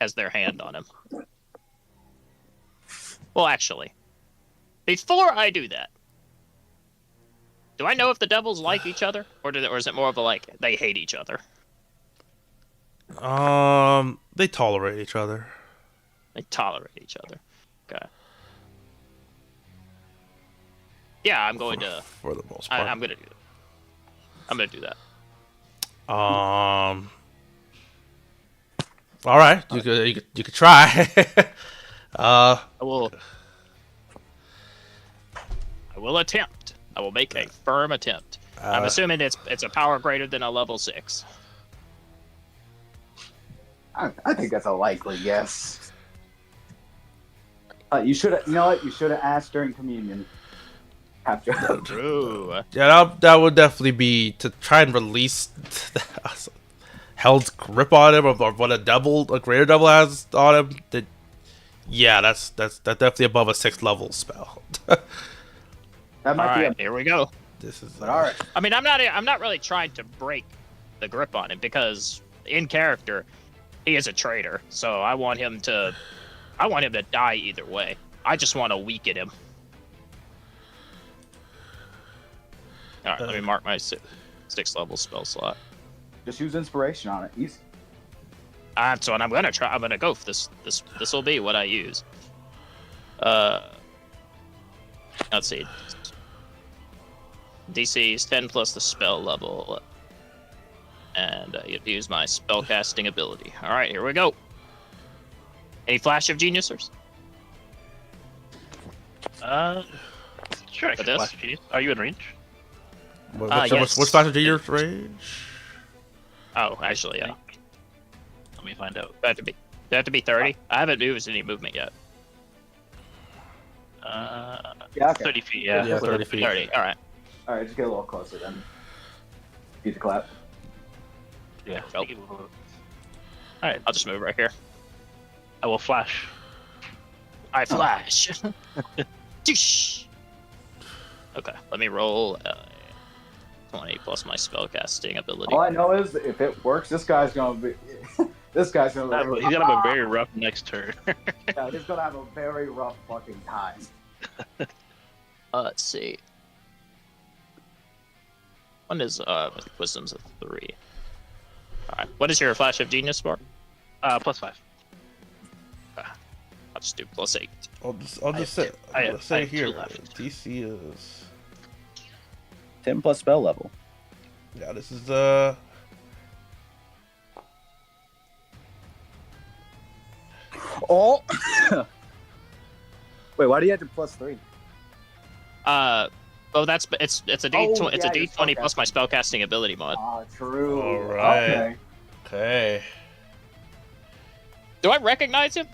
has their hand on him. Well, actually, before I do that, do I know if the devils like each other, or is it more of a like they hate each other? They tolerate each other. They tolerate each other. Okay. Yeah, I'm going to. For the most part. I'm gonna do that. I'm gonna do that. All right, you could try. I will attempt. I will make a firm attempt. I'm assuming it's a power greater than a level 6. I think that's a likely guess. You should have. You know what? You should have asked during communion. True. Yeah, that would definitely be to try and release Hell's grip on him, or what a greater devil has on him. Yeah, that's definitely above a 6th level spell. That might be here we go. This is all right. I mean, I'm not really trying to break the grip on him because in character, he is a traitor. So I want him to die either way. I just want to weaken him. All right, let me mark my 6th level spell slot. Just use inspiration on it. Easy. That's what I'm gonna try. I'm gonna go for this. This will be what I use. Let's see. DC is 10 plus the spell level, and you use my spellcasting ability. All right, here we go. Any flash of geniusers? Sure. I can flash of genius. Are you in range? Yes. What's Flash of Genius range? Oh, actually, yeah. Let me find out. Do I have to be 30? I haven't used any movement yet. Yeah, okay. 30 feet, yeah. Yeah, 30 feet. 30, all right. All right, just get a little closer then. Beat the clap. Yeah. All right, I'll just move right here. I will flash. I flash. Doosh. Okay, let me roll 20 plus my spellcasting ability. All I know is if it works, this guy's gonna be. This guy's gonna. He's gonna have a very rough next turn. Yeah, he's gonna have a very rough fucking time. Let's see. One is wisdom's a 3. All right, what is your flash of genius for? +5. I'll just do +8. I'll just say I have here. 2 left. DC is 10 plus spell level. yeah. This is Oh. Wait, why do you have to +3? Oh, it's a D20. Oh, it's yeah, a D20 plus my spellcasting ability mod. Ah, true. All right. Okay. okay. Do I recognize him?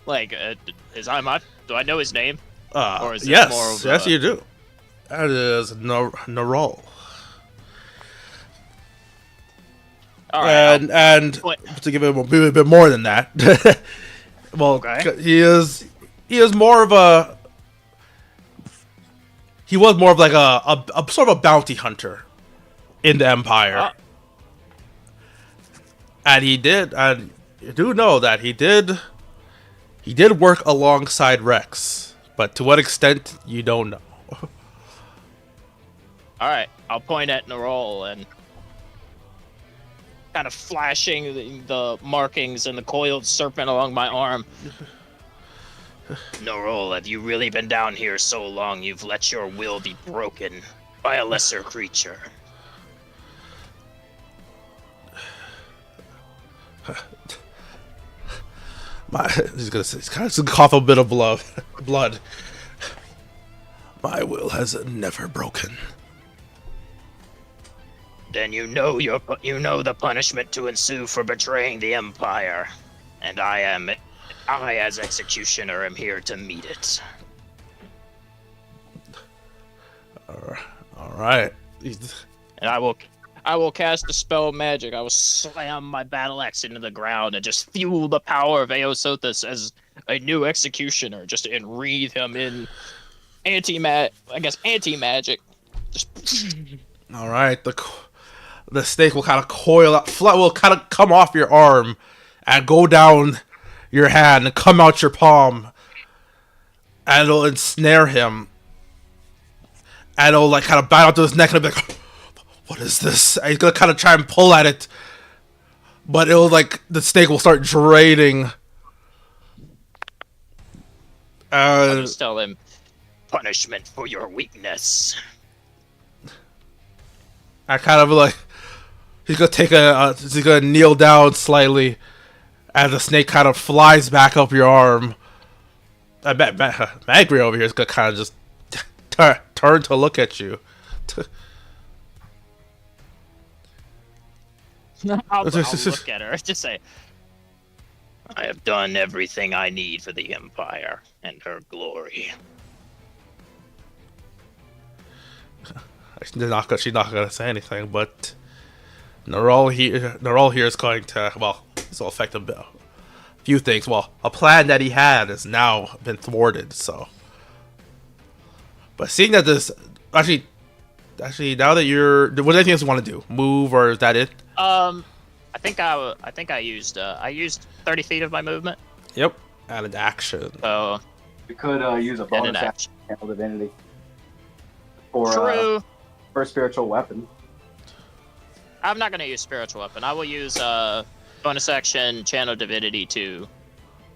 Like, do I know his name? Or is it Yes, more of yes, a- you do. That is Narol. All right. And What? to give him a bit more than that, well, Okay. he is more of a. He was more of like a sort of a bounty hunter in the Empire, and you do know that he did work alongside Rex, but to what extent you don't know. All right. I'll point at Nerol and kind of flashing the markings and the coiled serpent along my arm. Nerol, have you really been down here so long you've let your will be broken by a lesser creature? He's kind of cough a bit of blood. My will has never broken. Then you know the punishment to ensue for betraying the Empire, and I as executioner am here to meet it. All right. And I will cast a spell of magic. I will slam my battle axe into the ground and just fuel the power of Eosothus as a new executioner, just to enwreathe him in anti-magic. Just All right. The snake will kind of coil up, will kind of come off your arm and go down your hand and come out your palm, and it'll ensnare him, and it'll like kind of bite onto his neck and be like, "What is this?" And he's gonna kind of try and pull at it, but it'll like the snake will start draining. I'll just tell him, punishment for your weakness. I kind of like he's gonna take he's gonna kneel down slightly, as the snake kind of flies back up your arm. I bet Magri over here is gonna kind of just turn to look at you. I'll look at her. Just say, I have done everything I need for the Empire and her glory. She's not gonna say anything, but Neural here is going to, well, this will affect a few things. Well, a plan that he had has now been thwarted. So, but seeing that this actually now that you're, what anything else you want to do? Move, or is that it? I think I used 30 feet of my movement. Yep, and an action. So You could use a and bonus an action action. channel divinity for True. for a spiritual weapon. I'm not gonna use spiritual weapon. I will use bonus action channel divinity to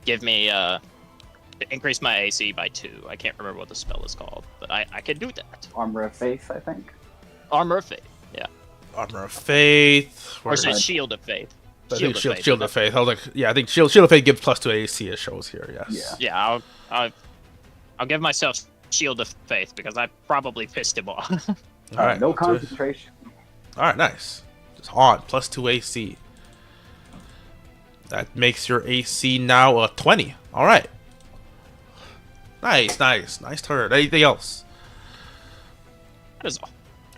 give me to increase my AC by 2. I can't remember what the spell is called, but I can do that. Armor of Faith, I think. Armor of Faith. Yeah. Armor of Faith. Or is it Shield of Faith? I think Shield of Faith. I was like, yeah, I think Shield of Faith gives +2 AC. It shows here. Yes. Yeah. Yeah, I'll give myself Shield of Faith because I probably pissed him off. All right. No concentration. All right. Nice. Just on +2 AC. That makes your AC now 20. All right. Nice turn. Anything else? That is all.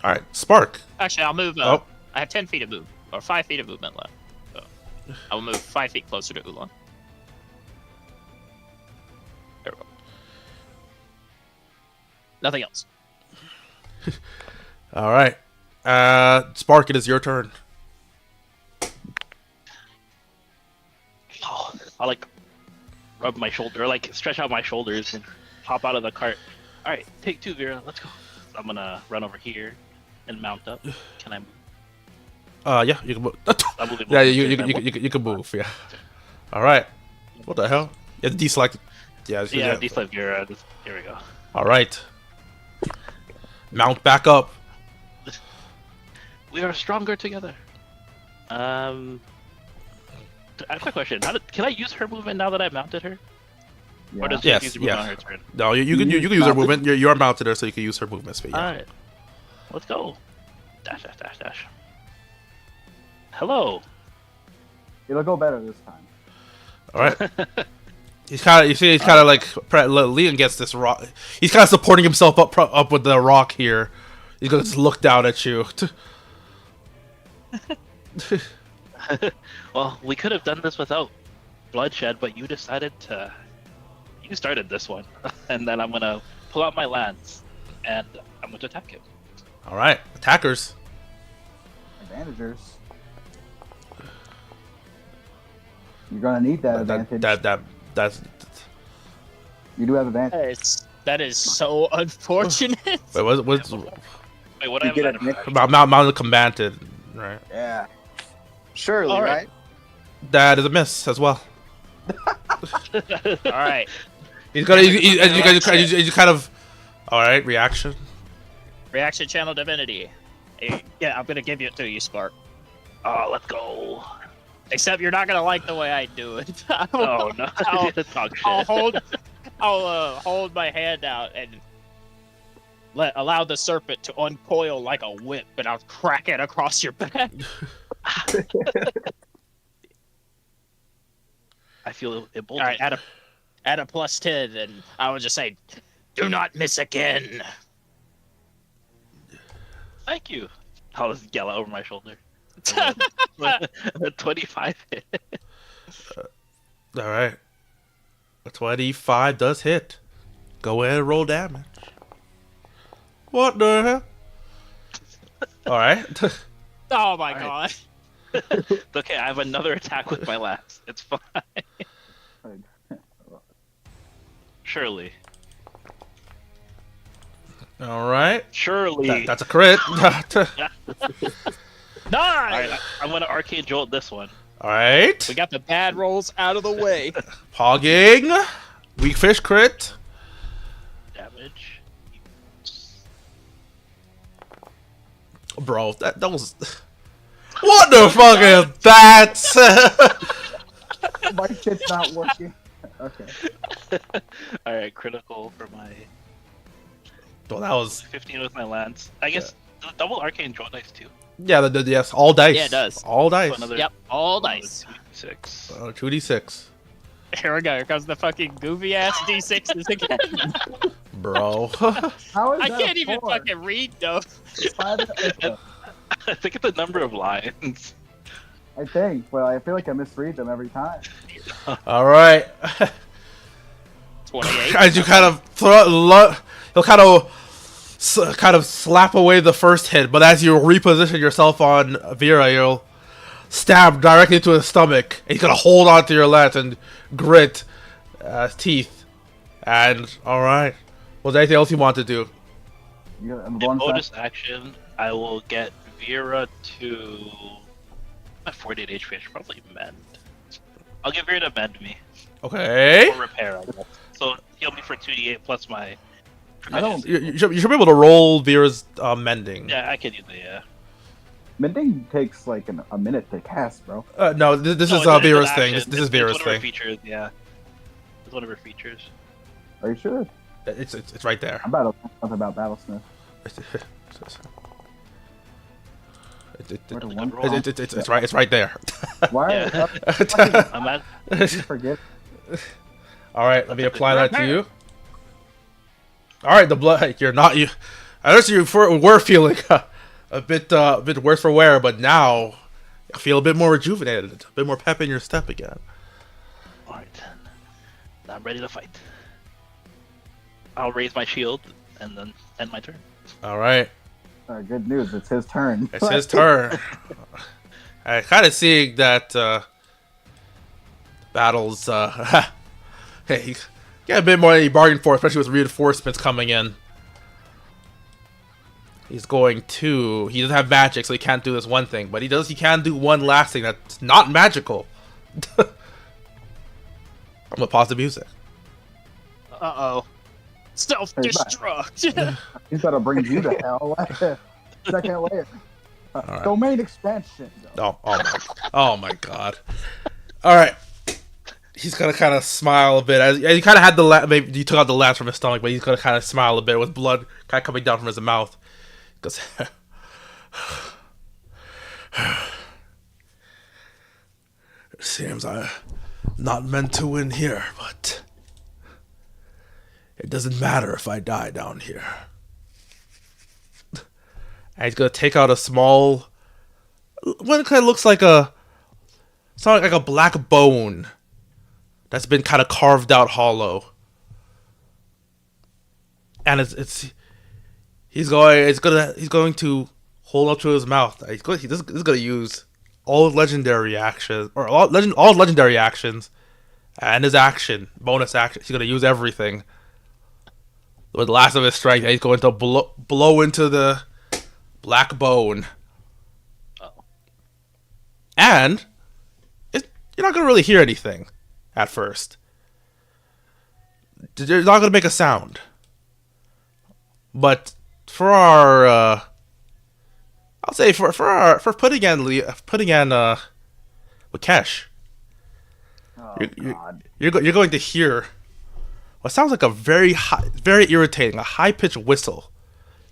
All right. Spark. Actually, I'll move. Oh. I have 10 feet of move, or 5 feet of movement left. So I will move 5 feet closer to Ulan. There we go. Nothing else. All right. Spark. It is your turn. Oh, I like rub my shoulder, like stretch out my shoulders and hop out of the cart. All right, take 2, Vera. Let's go. So I'm gonna run over here and mount up. Can I move? Yeah, you can move. I'm moving. Yeah, you can move. Yeah. All right. What the hell? You have to deselect. Yeah. Yeah, deselect Vera. Here we go. All right. Mount back up. We are stronger together. I have a question. Can I use her movement now that I mounted her? Yeah. Or does Yes, she use her movement yes. on her turn? No, you can use her mounted. movement. You're mounted her, so you can use her movement speed. Yeah. Alright. Let's go. Dash. Hello. It'll go better this time. All right. He's kind of, you see, he's kind of like Leon gets this rock. He's kind of supporting himself up with the rock here. He's gonna just look down at you. Well, we could have done this without bloodshed, but you decided to. You started this one, and then I'm gonna pull out my lance, and I'm going to attack him. All right, attackers. Advantagers. You're gonna need that advantage. That's. You do have advantage. That is so unfortunate. Wait, what's Wait, what? You I get have a mounted combatant, right? Yeah. Surely, All right? right. That is a miss as well. All right. He's gonna. You kind of. All right, reaction. Reaction channel divinity. Hey, yeah, I'm gonna give it to you, Spark. Oh, let's go. Except you're not gonna like the way I do it. Oh no! I'll- Talk shit. I'll hold my hand out and allow the serpent to uncoil like a whip, and I'll crack it across your back. I feel All emboldened. right, at a +10, and I would just say, "Do not miss again." Thank you. I'll just yell over my shoulder. 25 hit. All right. A 25 does hit. Go ahead and roll damage. What the hell? All right. Oh my All god! Okay, I have another attack with my lance. It's fine. Surely. All right. Surely. That's a crit. Nice. Alright, I'm gonna Arcane Jolt this one. All right. We got the bad rolls out of the way. Pogging. Weak fish crit. Damage. Bro, that was. What the fuck is that? My shit's not working. Okay. Alright, critical for my Well, that was 15 with my lance. I guess the double Arcane Jolt dice too. yeah. Yes, all dice. Yeah, it does. All dice. So another- Yep, all another dice. 2d6. 2d6, Here we go. Here comes the fucking goofy ass D6s again. bro. How is I that can't a even four? fucking read those. Five is a- I think it's the number of lines. I think, but I feel like I misread them every time. All right. 28. As you kind of he'll kind of slap away the first hit, but as you reposition yourself on Vera, you'll stab directly into his stomach. And he's gonna hold on to your lance and grit his teeth. And all right, was there anything else you want to do? You got a In bonus bonus action, I will get Vera to my 48 HP. I should probably mend. I'll get Vera to mend me Okay, or repair. I guess. So heal me for 2d8 plus my. I don't- you should be able to roll Vera's mending. Yeah, I can do that. Yeah. Mending takes like a minute to cast, bro. No, this No, is it's an Vera's action. thing. This is It's Vera's one of her thing. features. Yeah. It's one of her features. Are you sure? It's right there. I'm about to know something about Battlesmith. Where the one- Good roll. It's right there. Why? Yeah. Fucking I'm at. forget. All right, let me That's a apply good that to you. All right, the blood. You're not you. I noticed you were feeling a bit worse for wear, but now I feel a bit more rejuvenated, a bit more pep in your step again. All right. Now I'm ready to fight. I'll raise my shield and then end my turn. All right, Good news. It's his turn. it's his turn. I kind of seeing that battles. Hey, you get a bit more than you bargained for, especially with reinforcements coming in. He's going to. He doesn't have magic, so he can't do this one thing. But he does. He can do one last thing that's not magical. I'm gonna pause the music. Uh-oh. Self-destruct. He's got to bring you to hell. Second layer. right. Domain expansion. Oh my god. All right. He's gonna kind of smile a bit as he kind of had the maybe you took out the lance from his stomach, but he's gonna kind of smile a bit with blood kind of coming down from his mouth. Because it seems I'm not meant to win here, but it doesn't matter if I die down here. And he's gonna take out a small, what kind of looks like something like a black bone that's been kind of carved out hollow. And he's going to hold up to his mouth. He's going to use all legendary actions or all legendary actions and his bonus action. He's going to use everything with the last of his strength. And he's going to blow into the black bone. Uh-oh. And you're not going to really hear anything at first. You're not going to make a sound. But for our, I'll say for putting in Wikesh, Oh, you're, God. you're going to hear what sounds like a very irritating, a high pitched whistle.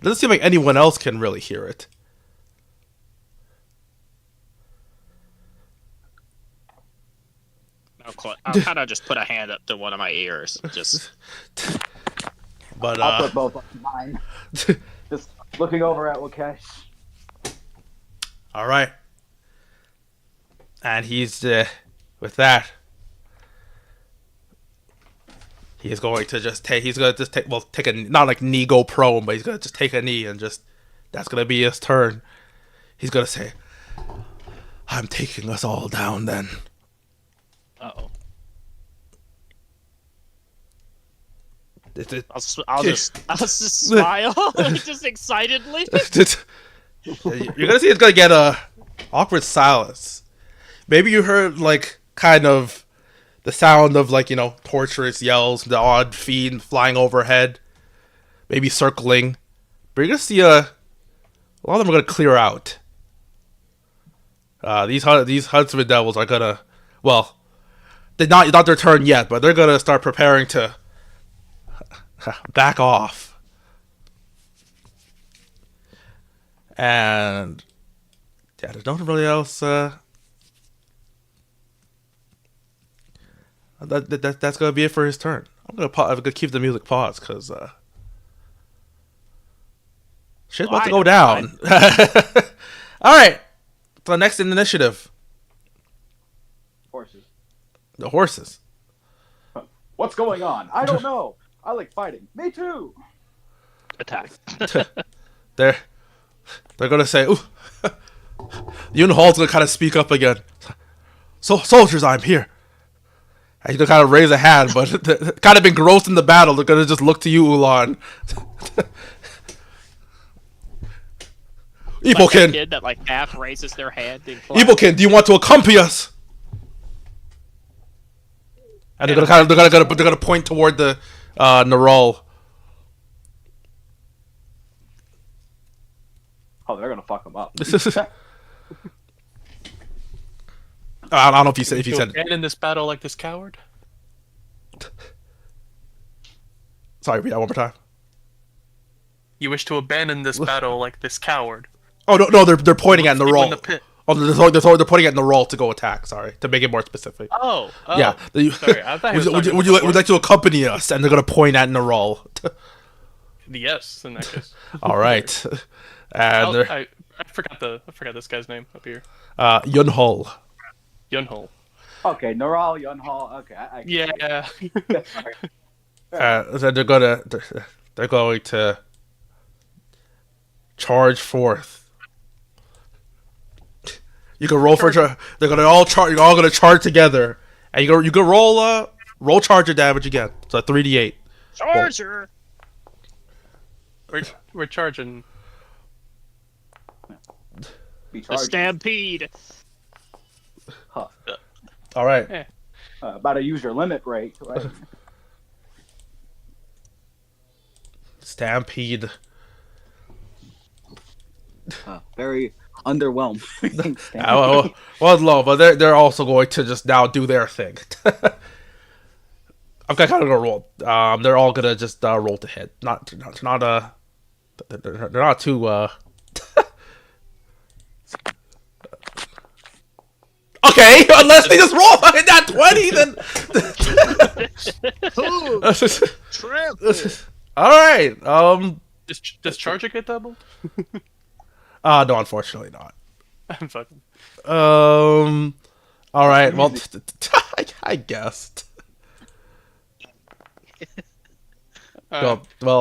It doesn't seem like anyone else can really hear it. I'll kind of just put a hand up to one of my ears. Just But I'll put both on mine. Just looking over at Wikesh. all right, and he's with that. He's going to just take. He's going to just take a not like knee go prone, but he's going to just take a knee and just that's going to be his turn. He's going to say, "I'm taking us all down." Then Uh-oh. I'll just smile, just excitedly. You're gonna see it's gonna get a awkward silence. Maybe you heard like kind of the sound of like torturous yells, the odd fiend flying overhead, maybe circling. But you're gonna see a lot of them are gonna clear out. These Huntsman Devils are gonna, well, they're not their turn yet, but they're gonna start preparing to back off. And yeah, there's nothing really else. That's gonna be it for his turn. I'm gonna keep the music paused because shit's about to go down. All right, so next in initiative, Horses. the horses. What's going on? I don't know. I like fighting. Me too. Attack. They're gonna say, "Ooh." Yun Hall's gonna kind of speak up again. So, soldiers, I'm here. And he's gonna kind of raise a hand, but kind of engrossed in the battle. They're gonna just look to you, Ulan. Like that Epokin, kid that like half raises their hand. Epokin, do you want to accompany us? And they're gonna point toward the Naral. Oh, they're gonna fuck him up. I don't know if you said it. Abandon this battle like this coward. Sorry, read that one more time. You wish to abandon this battle like this coward. Oh no, they're pointing at Leave you Naral. in the pit. Oh, they're pointing at Naral to go attack. Sorry, to make it more specific. Oh, Yeah. sorry. I thought he was Would talking you about like to accompany us? And they're gonna point at Naral. yes, in that case. All right. And they're I forgot this guy's name up here. Yun Hall. Yunhol. Okay, Noral, Yunhal. Okay, I Yeah. So they're going to charge forth. You can roll for they're gonna all charge. You're all gonna charge together, and you can roll charger damage again. So 3d8. Charger. We're charging. be The charged. stampede. Huh. All right. About to use your limit rate, right? Stampede. Very underwhelmed. Well, low, but they're also going to just now do their thing. I'm kind of gonna roll. They're all gonna just roll to hit. They're not too. Okay, unless they just roll fucking that 20, then. Trample. All right. Does charger get doubled? No, unfortunately not. I'm fucking. All right. Well, I guessed. Well, you know.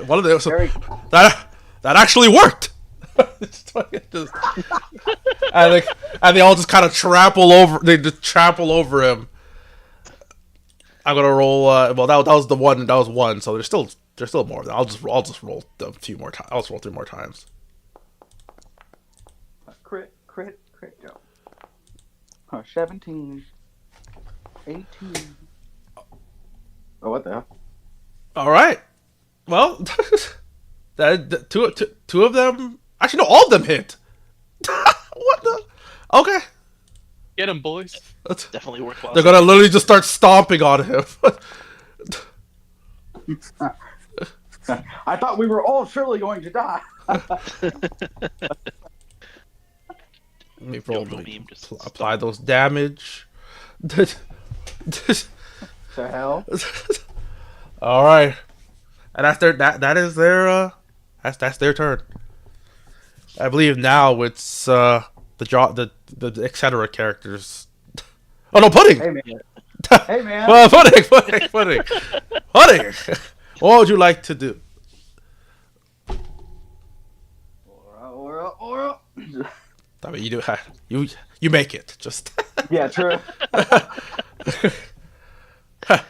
One of those that actually worked. And they all just kind of trample over. They just trample over him. I'm gonna roll. Well, that was the one. That was one. So there's still more. I'll just roll a few more times. I'll just roll 3 more times. Crit, go. 17, 18. Oh, what the hell? All right. Well, two of them. Actually, no, all of them hit. What the? Okay. Get him, boys. Definitely worthwhile. They're gonna literally just start stomping on him. I thought we were all surely going to die. Let me roll. Beam just Apply those damage. The hell? All right, and that's their turn. I believe now it's the etc. characters. Oh no, Pudding. Hey man. Hey man. Well, Pudding. Pudding. What would you like to do? Aura. I mean, you make it. Just Yeah, true.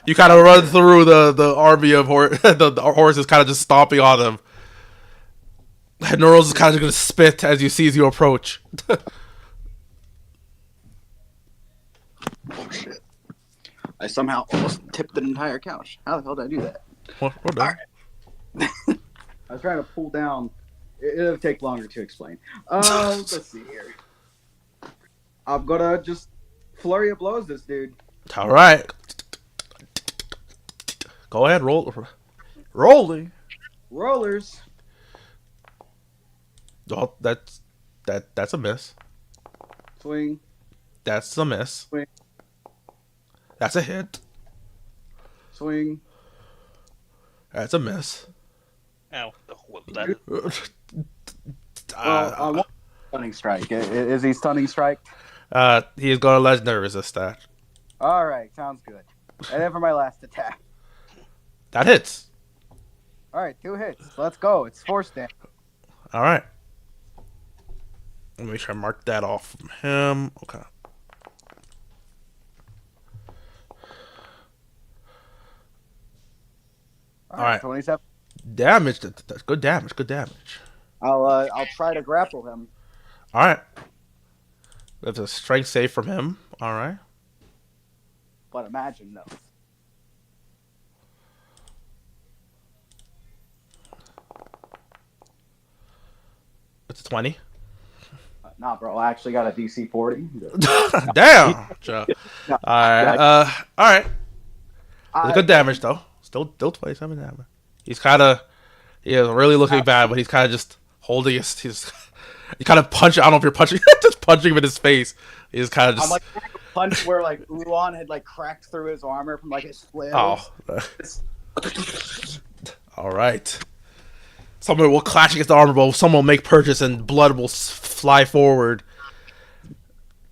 You kind of run through the army of the horses, kind of just stomping on them. And Neurals is kind of going to spit as he sees you approach. Oh shit! I somehow almost tipped an entire couch. How the hell did I do that? Well done. I was trying to pull down. It'll take longer to explain. Let's see here. I'm gonna just flurry of blows this dude. All right. Go ahead, rolling. Rollers. Oh, that's a miss. Swing. That's a miss. Swing. That's a hit. Swing. That's a miss. Ow. What was that? Well, one stunning strike. Is he stunning strike? He's gonna legendary resist that. All right, sounds good. And then for my last attack. That hits. All right, 2 hits. Let's go. It's force damage. All right. Let me make sure I mark that off from him. Okay. All right. 27. Damage. That's good damage. Good damage. I'll try to grapple him. All right. That's a strength save from him. All right. But imagine though. It's a 20. Nah, bro. I actually got a DC 40. Damn. Joe. All right. All right. It's good damage though. Still 27 damage. He is really looking bad, but he's kind of just holding his. You kind of punch. I don't know if you're punching, just punching him in his face. He's kind of just. I'm like punch where like Ulan had like cracked through his armor from like his flail. Oh. All right. Someone will clash against the armor, but someone will make purchase, and blood will fly forward.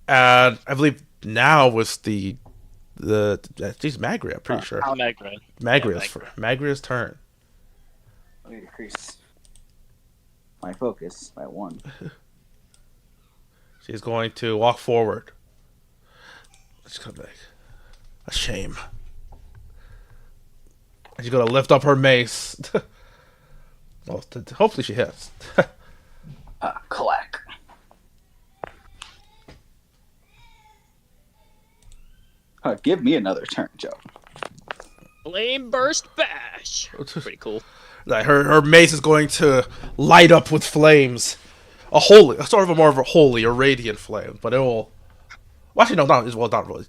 And I believe now was the Magria. I'm pretty sure Magria's turn. Let me decrease my focus by 1. She's going to walk forward. She's gonna be like, a shame. And she's gonna lift up her mace. Well, hopefully she hits. Clack. Give me another turn, Joe. Flame burst bash. Pretty cool. Like her mace is going to light up with flames. Sort of more of a holy or radiant flame, but it will. Well, actually, no, not really.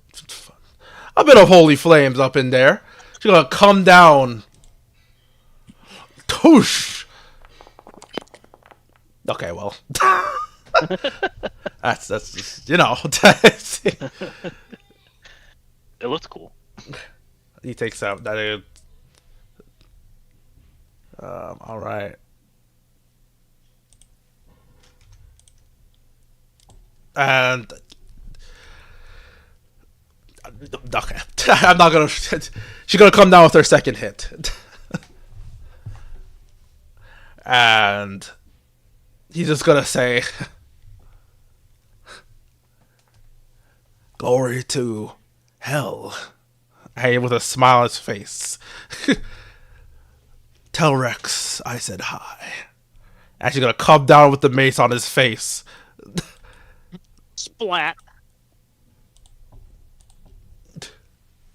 A bit of holy flames up in there. She's gonna come down. Toosh. Okay, well, that's just, you know. It looks cool. He takes out that. All right. And okay, I'm not gonna. She's gonna come down with her second hit, and he's just gonna say, "Glory to hell." Hey, with a smile on his face. Tell Rex I said hi. And she's gonna come down with the mace on his face. Splat.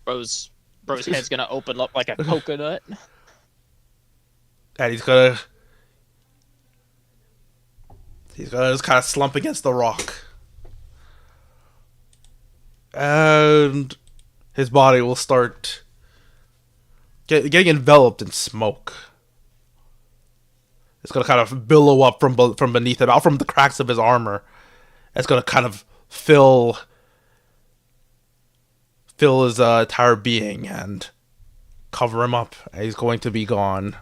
Bro's head's gonna open up like a coconut. And he's gonna just kind of slump against the rock. And his body will start getting enveloped in smoke. It's gonna kind of billow up from beneath him, out from the cracks of his armor. It's gonna kind of fill his entire being and cover him up. And he's going to be gone.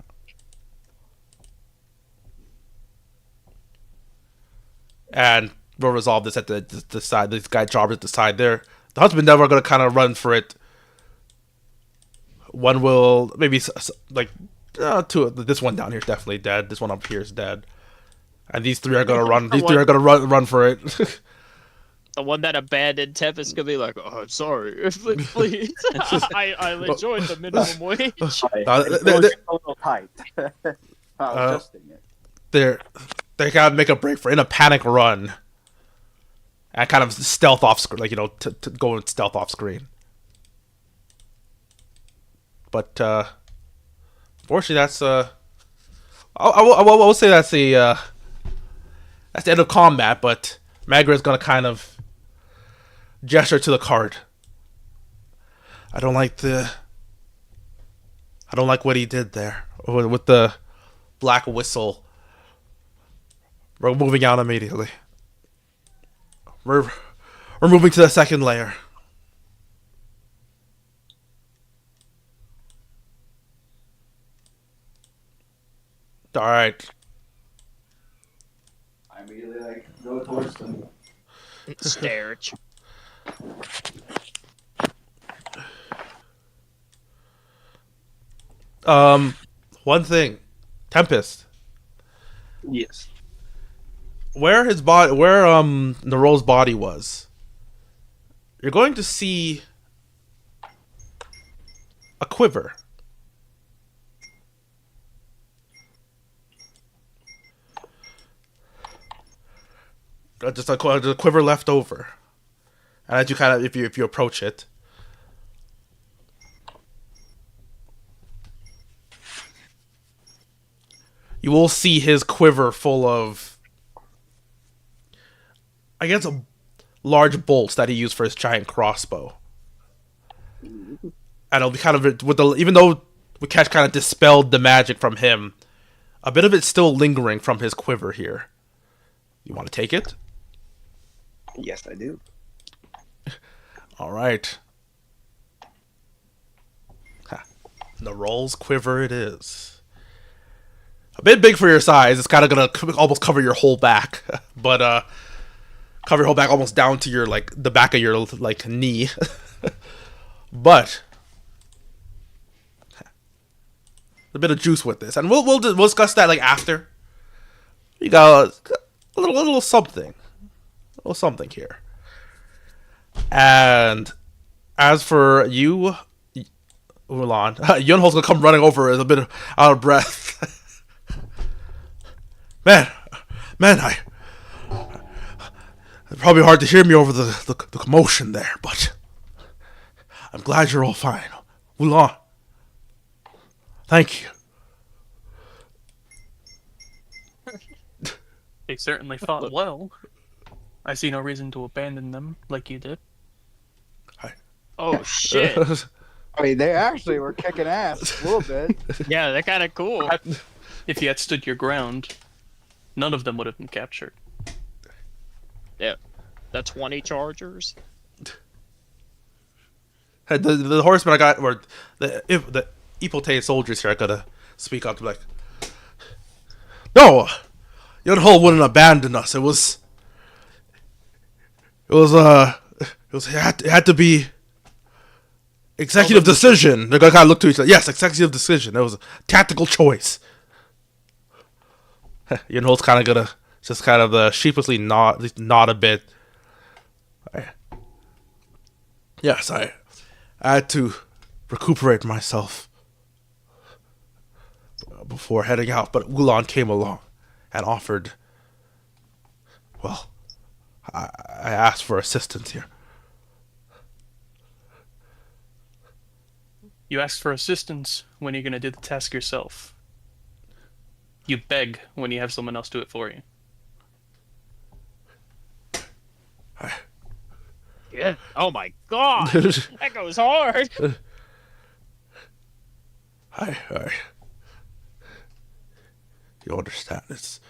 And we'll resolve this at the side. This guy Jarvis at the side there. The husband never going to kind of run for it. One will maybe like two. This one down here is definitely dead. This one up here is dead. And these three are going to run. These three are going to run for it. the one that abandoned Tempest could be like, "Oh, I'm sorry, please. I enjoyed the minimum wage." It's a little tight. I was adjusting it. They gotta make a break for in a panic run, and kind of stealth off screen, like to go and stealth off screen. But fortunately, that's I will say that's the end of combat. But Magra's gonna kind of gesture to the card. I don't like what he did there with the black whistle. We're moving out immediately. We're moving to the second layer. All right. I immediately go towards them. Stare. One thing, Tempest. Yes. Where Nerol's body was, you're going to see a quiver. Just a quiver left over, and as you kind of, if you approach it, you will see his quiver full of, I guess, large bolts that he used for his giant crossbow. And it'll be kind of even though Wikesh kind of dispelled the magic from him, a bit of it's still lingering from his quiver here. You want to take it? Yes, I do. All right. Nerol's quiver it is. A bit big for your size. It's kind of gonna almost cover your whole back, but cover your whole back almost down to your the back of your knee. But a bit of juice with this, and we'll discuss that after. You got a little something. A little something here. And as for you, Ulan, Yunhol's gonna come running over as a bit out of breath. man, it's probably hard to hear me over the commotion there, but I'm glad you're all fine. Ulan, thank you. They certainly fought well. I see no reason to abandon them like you did. Oh shit! I mean, they actually were kicking ass a little bit. Yeah, they're kind of cool. If you had stood your ground, none of them would have been captured. Yeah, the 20 Chargers. The horsemen I got, or the Ipotei soldiers here, I gotta speak up to no, Yunhol wouldn't abandon us. It had to be executive decision. They're gonna kind of look to each other. Yes, executive decision. It was a tactical choice. Yunhol's kind of gonna just kind of sheepishly nod a bit. Yes, I had to recuperate myself before heading out, but Ulan came along and offered. Well, I asked for assistance here. You asked for assistance when you're going to do the task yourself. You beg when you have someone else do it for you. Yeah. Oh my god, that goes hard. I you understand? It's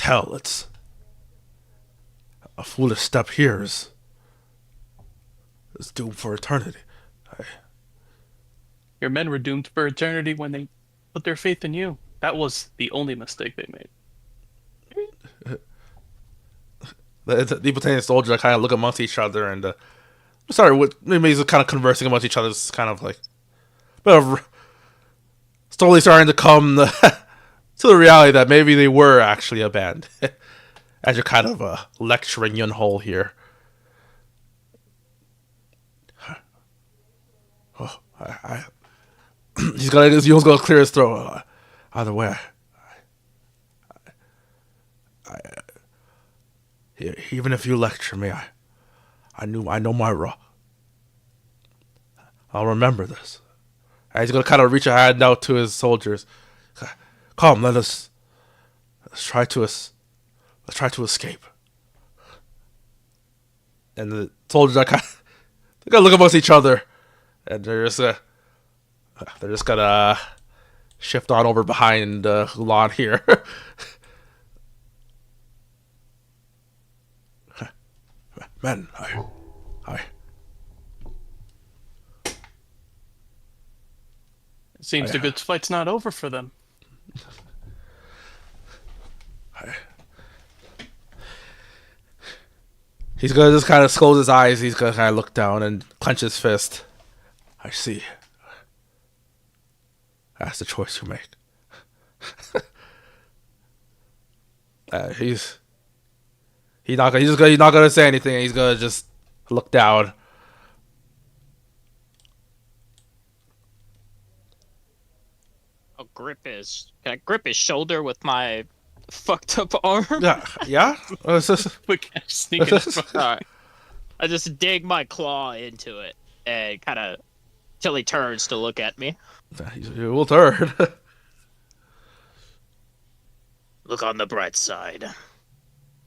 hell. It's a foolish step here is doomed for eternity. Your men were doomed for eternity when they put their faith in you. That was the only mistake they made. The Ipotanian soldiers are kind of look amongst each other and maybe he's kind of conversing amongst each other. It's kind of slowly starting to come to the reality that maybe they were actually abandoned. As you're kind of lecturing Yunhol here. He's gonna clear his throat. Either way, even if you lecture me, I know my role. I'll remember this. And he's gonna kind of reach a hand out to his soldiers. Come, let's try to escape. And the soldiers are they're gonna look amongst each other, and they're just gonna shift on over behind Ulan here. Men, I. It seems the good fight's not over for them. He's gonna just kind of close his eyes. He's gonna kind of look down and clench his fist. I see. That's the choice you make. He's not gonna say anything. He's gonna just look down. I'll can I grip his shoulder with my fucked up arm? Yeah. Quick sneak in front. Alright. I just dig my claw into it and kind of till he turns to look at me. You will turn. Look on the bright side.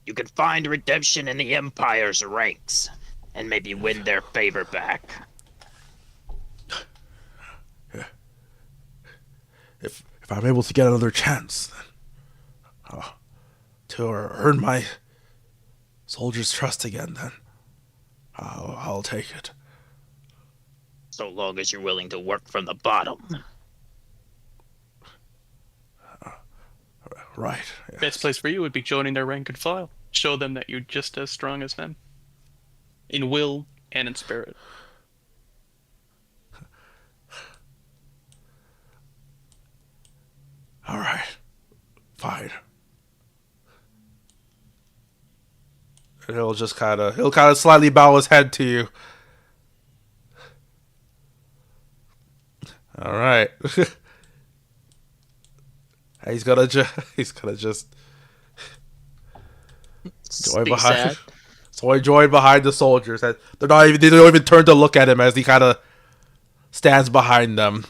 You can find redemption in the Empire's ranks and maybe win their favor back. If I'm able to get another chance, then, to earn my soldiers' trust again, then I'll take it. So long as you're willing to work from the bottom. Right. Yes. Best place for you would be joining their rank and file. Show them that you're just as strong as them. In will and in spirit. All right. Fine. And he'll kind of slightly bow his head to you. All right. he's gonna just join Be behind. sad. So he joined behind the soldiers. They don't even turn to look at him as he kind of stands behind them.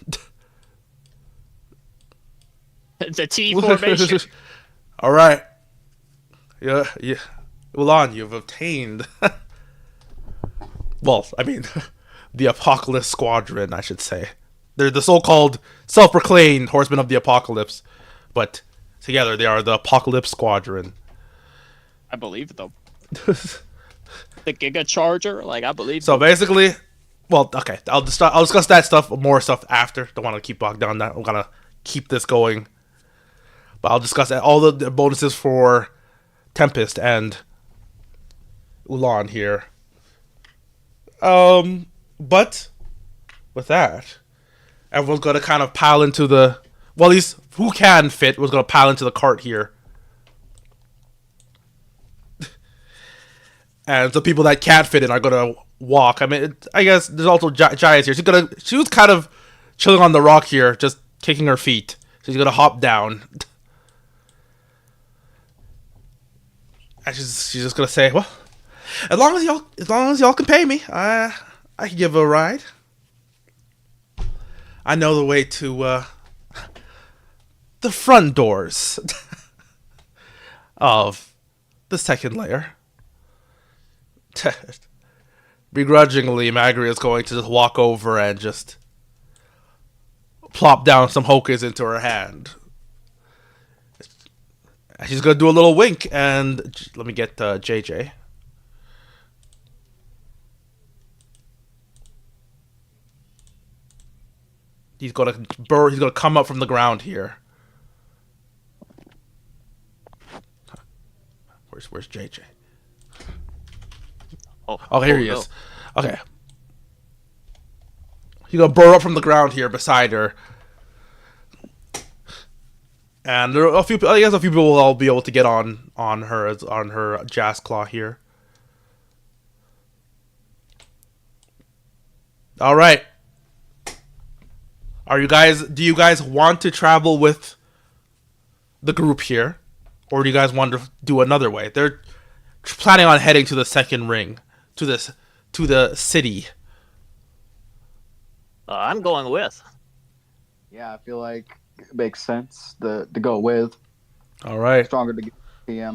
The T formation. All right. Yeah. Ulan, you've obtained. Well, I mean, the Apocalypse Squadron, I should say. They're the so-called self-proclaimed Horsemen of the Apocalypse, but together they are the Apocalypse Squadron. I believe them. The Giga Charger, I believe. So basically, well, okay, I'll discuss that more stuff after. Don't want to keep bogged down that. I'm gonna keep this going, but I'll discuss all the bonuses for Tempest and Ulan here. But with that, everyone's gonna kind of pile into the. Well, at least who can fit was gonna pile into the cart here. And the people that can't fit in are gonna walk. I mean, I guess there's also Giants here. She was kind of chilling on the rock here, just kicking her feet. She's gonna hop down, and she's just gonna say, "Well, as long as y'all can pay me, I can give a ride. I know the way to the front doors of the second layer." Begrudgingly, Magri is going to just walk over and just plop down some hokas into her hand. She's going to do a little wink, and let me get JJ. He's going to come up from the ground here. Where's JJ? Oh, here he is. Okay. He's gonna burrow up from the ground here beside her. And there are a few people will be able to get on her Jazz Claw here. All right. Do you guys want to travel with the group here, or do you guys want to do another way? They're planning on heading to the second ring, to the city. I'm going with. Yeah, I feel like it makes sense to go with. All right. Stronger to get PM.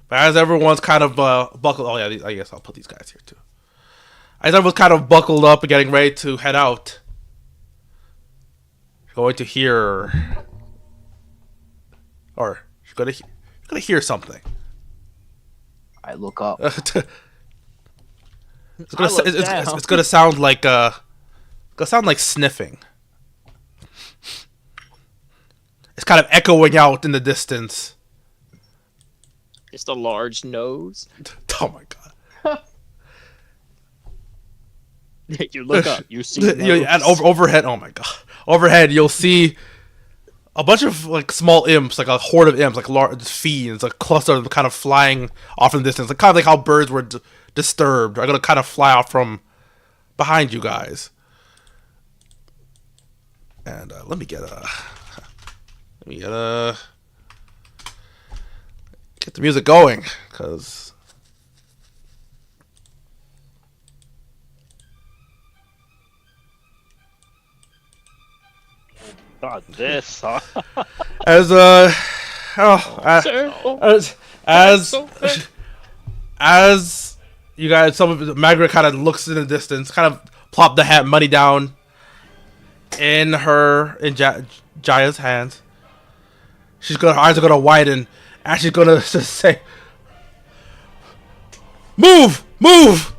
But as everyone's kind of buckled, oh yeah, I guess I'll put these guys here too. As everyone's kind of buckled up and getting ready to head out, you're going to hear, or you're gonna hear something. I look up. It's gonna sound like sniffing. It's kind of echoing out in the distance. Just a large nose. Oh my god! You look up. You see. And overhead. Oh my god! Overhead, you'll see a bunch of like small imps, like a horde of imps, like large fiends, a cluster of them kind of flying off in the distance, like kind of like how birds were disturbed. Are gonna kind of fly off from behind you guys. And let me get the music going, cause God, this. Huh? as as you guys, Margaret kind of looks in the distance, kind of plop the money down in Jaya's hands. Her eyes are gonna widen, and she's gonna just say, "Move, move!"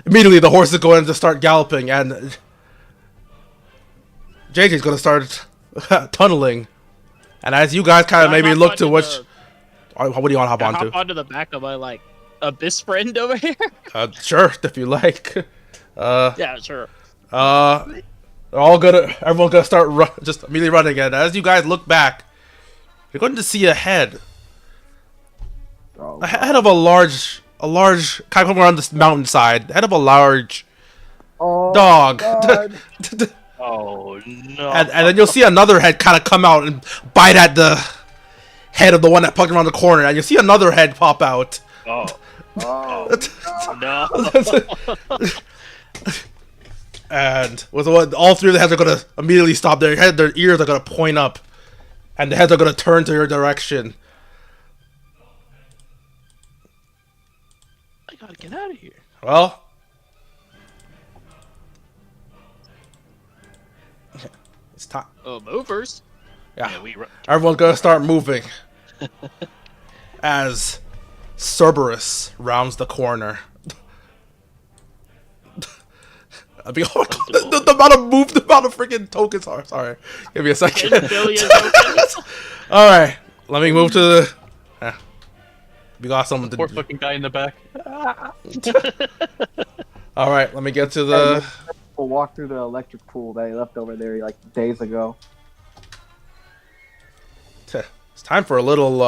Immediately, the horses go in to start galloping, and JJ's gonna start tunneling. And as you guys kind of maybe look to which, what do you want to hop onto? Hop onto the back of my abyss friend over here. Sure, if you like. Yeah, sure. Everyone's gonna start just immediately running. And as you guys look back, you're going to see a head of a large kind of around this mountainside. Head of a large dog. Oh no! And then you'll see another head kind of come out and bite at the head of the one that plugged around the corner, and you'll see another head pop out. Oh no! And all three of the heads are gonna immediately stop. Their ears are gonna point up, and the heads are gonna turn to your direction. I gotta get out of here. Well, it's time. Oh, movers. Yeah, Yeah, everyone's gonna start moving as Cerberus rounds the corner. I mean, oh my God, the amount of freaking tokens are. Sorry, give me a second. 10 billion tokens. All right, let me move to the. We got someone to. Poor fucking guy in the back. All right, let me get to the. We'll walk through the electric pool that he left over there like days ago. It's time for a little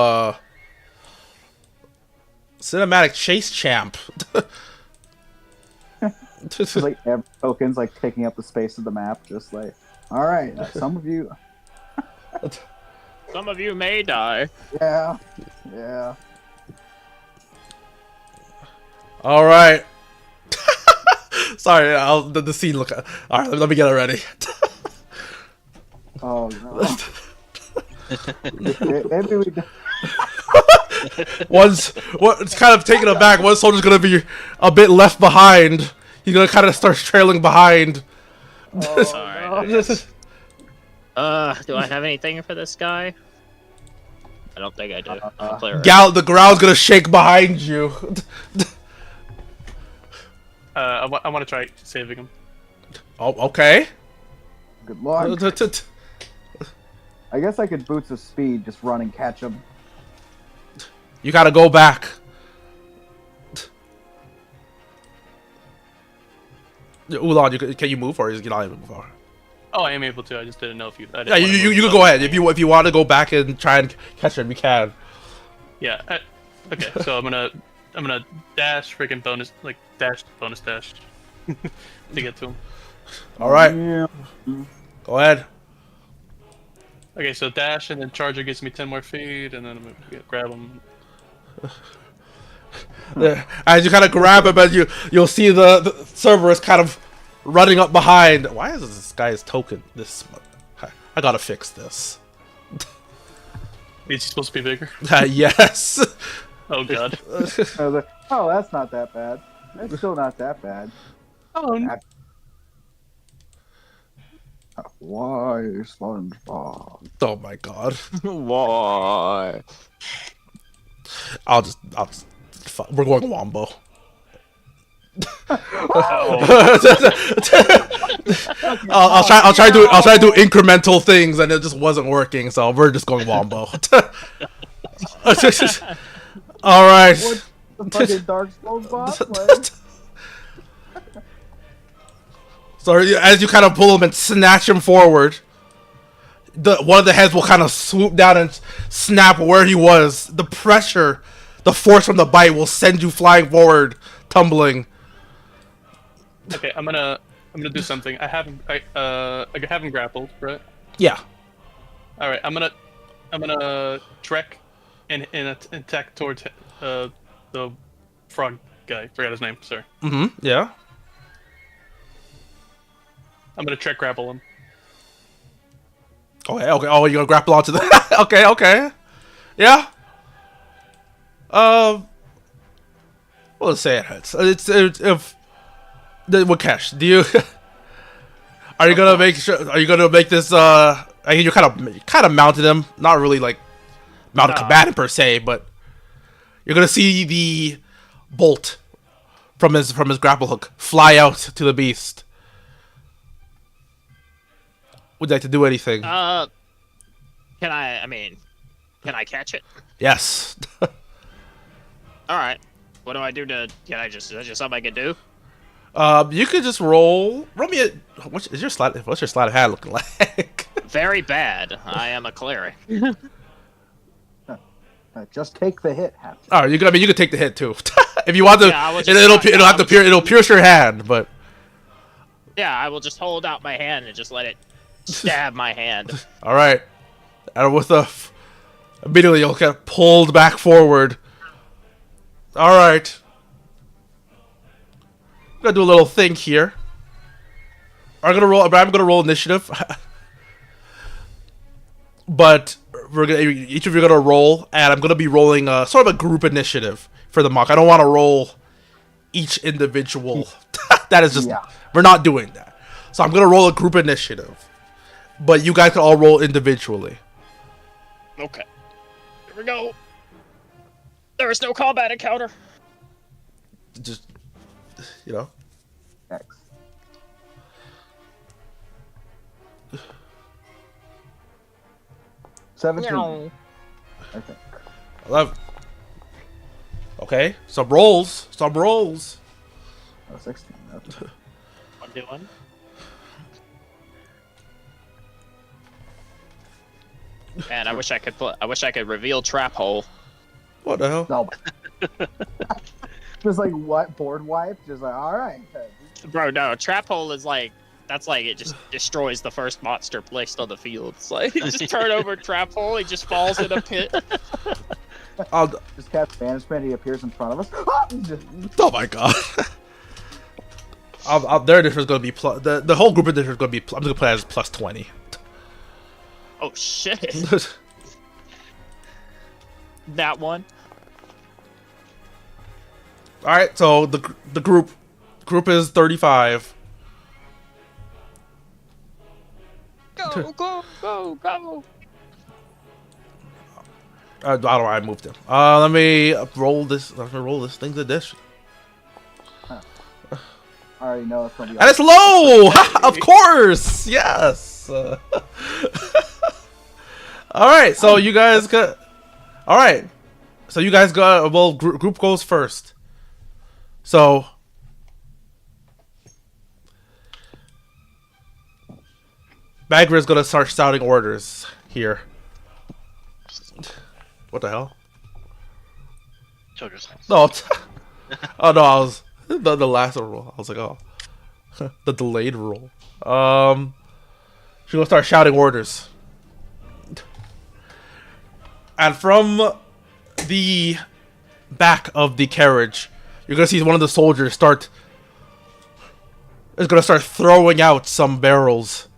cinematic chase champ. It's like every token's like taking up the space of the map, just like, all right, some of you. Some of you may die. Yeah. All right. Sorry, the scene look. All right, let me get it ready. Oh no. Maybe we. It's kind of taking it back. One soldier's gonna be a bit left behind. He's gonna kind of start trailing behind. Oh, no. Do I have anything for this guy? I don't think I do. I'll play right. The ground's gonna shake behind you. I want to try saving him. Oh, okay. good luck. I guess I could boots of speed, just run and catch him. You gotta go back. Ulan, can you move, or is it not able to move? Oh, I am able to. I just didn't know if you. Yeah, you can go ahead if you want to go back and try and catch him. You can. Yeah. Okay, so I'm gonna dash freaking bonus, like dash bonus dash to get to him. All right, Yeah. go ahead. Okay, so dash and then charger gives me 10 more feet, and then I'm gonna grab him. There, as you kind of grab him, and you'll see the Cerberus kind of running up behind. Why is this guy's token this? I gotta fix this. Is he supposed to be bigger? Yes. Oh god. I was like, oh, that's not that bad. That's still not that bad. Oh, no. Why, SpongeBob? Oh my god. Why? I'll just we're going Wombo. I'll try to do incremental things, and it just wasn't working. So we're just going Wombo. All right. What the fucking Dark SpongeBob? So as you kind of pull him and snatch him forward, one of the heads will kind of swoop down and snap where he was. The pressure, the force from the bite will send you flying forward, tumbling. Okay, I'm gonna do something. I have him grappled, right? Yeah. All right, I'm gonna trek and attack towards the frog guy. Forgot his name. Sorry. Mm-hmm. Yeah. I'm gonna trek grapple him. Okay. Oh, you're gonna grapple onto the. Okay. Yeah. Well, let's say it hurts. It's if. Wakesh, do you? Are you gonna make sure? Are you gonna make this? I mean, you kind of mounted him. Not really like mounted combatant per se, but you're gonna see the bolt from his grapple hook fly out to the beast. Would you like to do anything? Can I catch it? Yes. All right. What do I do to? Is that just something I can do? You could just roll me a. What's your sleight of hand looking like? Very bad. I am a cleric. Just take the hit, Happy. Oh, you could take the hit too if you want to. Yeah, I will just- It'll pierce your hand, but. Yeah, I will just hold out my hand and just let it stab my hand. All right, and immediately you'll get pulled back forward. All right, I'm gonna do a little thing here. I'm gonna roll initiative, but each of you are gonna roll, and I'm gonna be rolling sort of a group initiative for the mock. I don't want to roll each individual. That is just we're not doing that. So I'm gonna roll a group initiative. But you guys can all roll individually. Okay. Here we go. There is no combat encounter. Just, you know. X. $17. I think. 11. Okay, some rolls. Oh, 16. Okay. 1d1. Man, I wish I could reveal trap hole. What the hell? No. Just like what board wipe? Just like all right. Bro, no, trap hole is like it just destroys the first monster placed on the field. It's like just turn over trap hole, he just falls in a pit. Just cast banishment. He appears in front of us. Oh my god. Their difference is going to be plus. The whole group of difference is going to be. I'm going to play as plus 20. Oh shit. That one. All right, so the group is 35. Go. I don't know why I moved him. Let me roll this. Let me roll this thing's addition. I already know it's gonna be. And it's low. Of course, yes. All right, so you guys got. All right, so you guys got. Well, group goes first. So. Bagger is gonna start shouting orders here. What the hell? Soldier's house. No. Oh no, I was the last roll. I was like, oh, the delayed roll. She's gonna start shouting orders, and from the back of the carriage, you're gonna see one of the soldiers is gonna start throwing out some barrels.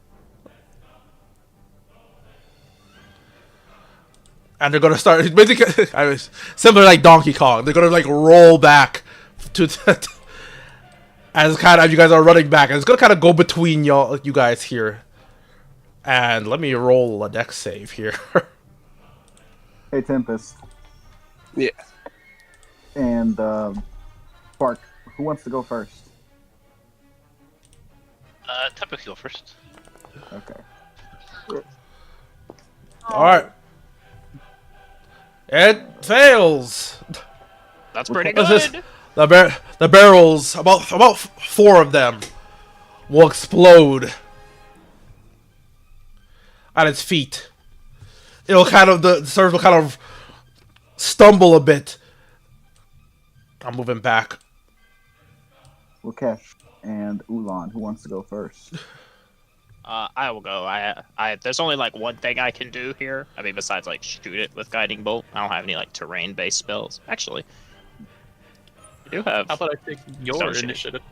And they're gonna start basically similar like Donkey Kong. They're gonna like roll back to as kind of you guys are running back, and it's gonna kind of go between you guys here. And let me roll a dex save here. Hey, Tempest. Yeah. And Spark. Who wants to go first? Tempest go first. Okay. All right. It fails. That's pretty What's this? good. The barrels, about 4 of them, will explode at its feet. It'll kind of the servers will kind of stumble a bit. I'm moving back. Lukesh and Ulan. Who wants to go first? I will go. There's only like one thing I can do here. I mean, besides like shoot it with guiding bolt. I don't have any like terrain-based spells. Actually, I do have. How about I take your Don't shoot. initiative?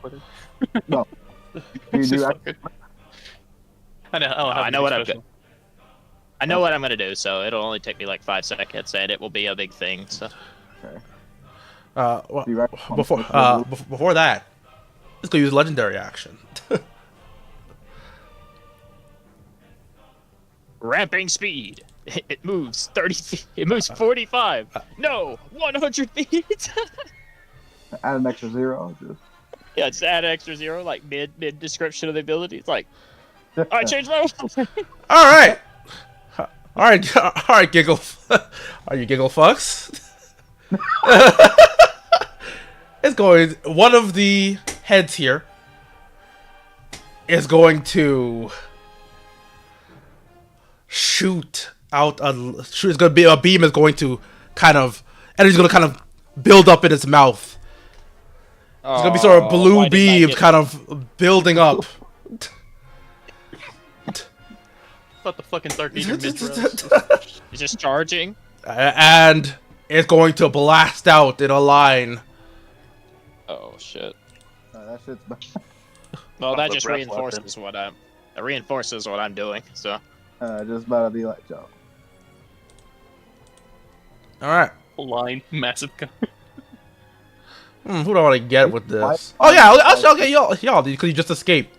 No. You do act- I know. Oh, I know what I'm good. I know what I'm gonna do, so it'll only take me like 5 seconds, and it will be a big thing. So Okay. Be right Before that, let's go use legendary action. ramping speed. It moves 30 feet. It moves 45. No, 100 feet. Add an extra 0. Just... Yeah, just add an extra 0, like mid description of the ability. It's like, I changed my. All right. All right, giggle. Are you giggle fucks? It's going. One of the heads here is going to shoot out It's going to be a beam is going to kind of, and he's going to kind of build up in his mouth. It's going to be sort of blue beams kind of building up. About the fucking Dark Eater mid-round. He's just charging. And it's going to blast out in a line. Oh shit. that shit's bad. Well, Off that the just breath reinforces what I'm doing. So Just about to be like, Joe. All right. Line, massive gun. Who do I want to get with this? Oh yeah, I'll get y'all because you just escaped.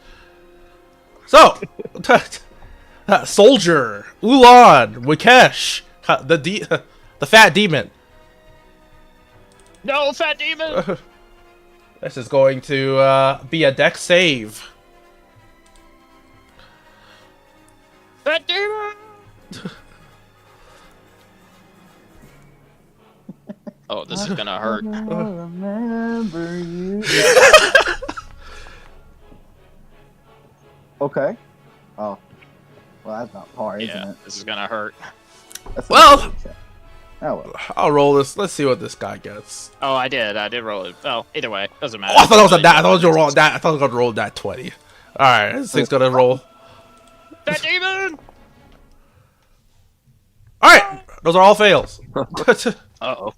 So, Soldier, Ulan, Wikesh, the fat demon. no, fat demon. This is going to be a dex save. Fat demon. Oh, this is gonna hurt. Remember you. Okay. Oh. Well, that's not par, isn't Yeah, it? this is gonna hurt. That's Well- oh well. I'll roll this. Let's see what this guy gets. Oh, I did roll it. Oh, either way, doesn't matter. Oh, I thought it was a that. I thought you were rolling that. I thought I was gonna roll that 20. All right, this thing's gonna roll. Fat demon. All right, those are all fails. Uh-oh.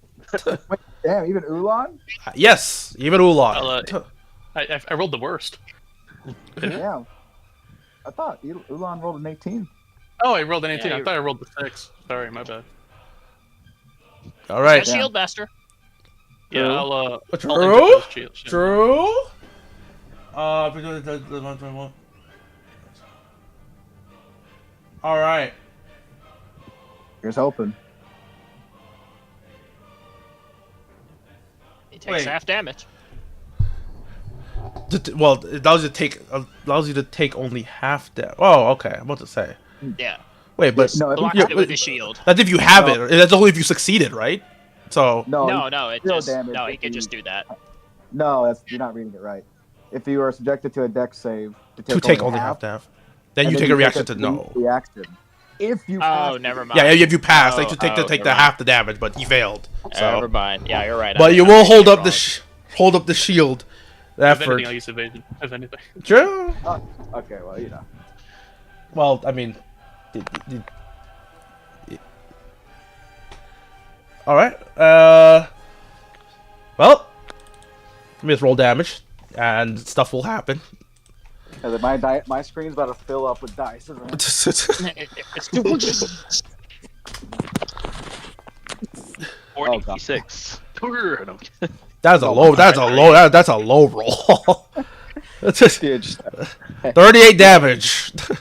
Wait, damn, even Ulan? Yes, even Ulan. I rolled the worst. Damn. I thought Ulan rolled an 18. Oh, I rolled an 18. Yeah, I thought I rolled the 6. Sorry, my bad. All right, Shield master. Yeah, I'll True? inject those shields. True. All right. Here's hoping. He takes Wait. half damage. Well, it allows you to take only half damage. Oh, okay. I'm about to say. Yeah. Wait, but No, if Blocked you, it with the shield. that's if you have No. it. That's only if you succeeded, right? So. no, No, it zero just damage no. if He can you- just do that. no, you're not reading it right. If you are subjected to a dex save To take only half damage. Then and you then take a reaction to bleed no. reaction, If you Oh, pass never mind. Yeah, if you pass, they Oh, should take oh, the never mind. half the damage, but he failed. So, Never mind. Yeah, you're right. but you I'm will thinking hold up wrong. hold up the shield. If Effort. anything, I'll use evasion. If anything. Sure. Okay, well, you know. Well, I mean, all right. Well, let me just roll damage, and stuff will happen. Yeah, my screen's about to fill up with dice, isn't it? It's too much. 46. No. That's a low. That's a low. That's a low roll. That's just Dude, just- 38 damage. that'd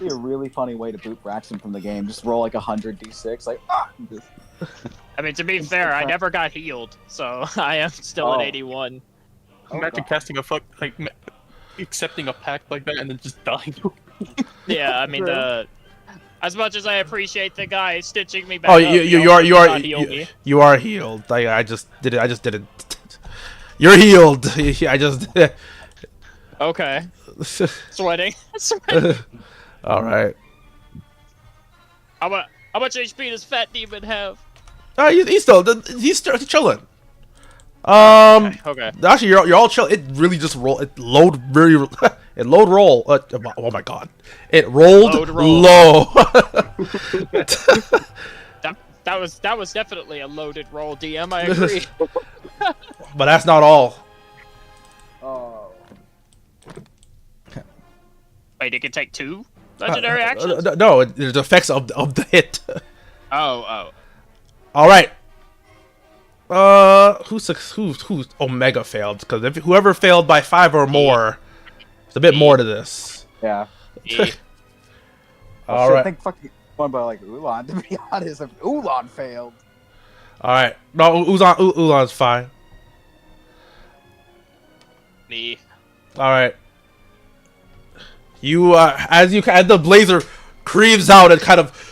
be a really funny way to boot Braxton from the game. Just roll like 100 d6, like just- I mean, to be fair, I never got healed, so I am still at 81. Imagine casting a accepting a pact like that and then just dying. Yeah, I mean, as much as I appreciate the guy stitching me back Oh, up, you he are also you did are not heal me. you are healed. I just did it. I just did it. You're healed. I just. Okay. Sweating. Sweating. All right. How much HP does Fat Demon have? He's still chilling. Okay. Actually, you're all chill. It really just roll. It load very. It load roll. Oh my god! It rolled Load roll. low. That was definitely a loaded roll, DM. I agree. But that's not all. Oh. Wait, it can take 2 legendary actions? No, there's effects of the hit. Oh. All right. Who's Omega failed? Because if whoever failed by 5 or more, there's a bit more to this. Yeah. E. All I right. think fucking one by like Ulan. To be honest, if Ulan failed. All right. No, Ulan's fine. Me. All right. You as the blazer creeps out and kind of.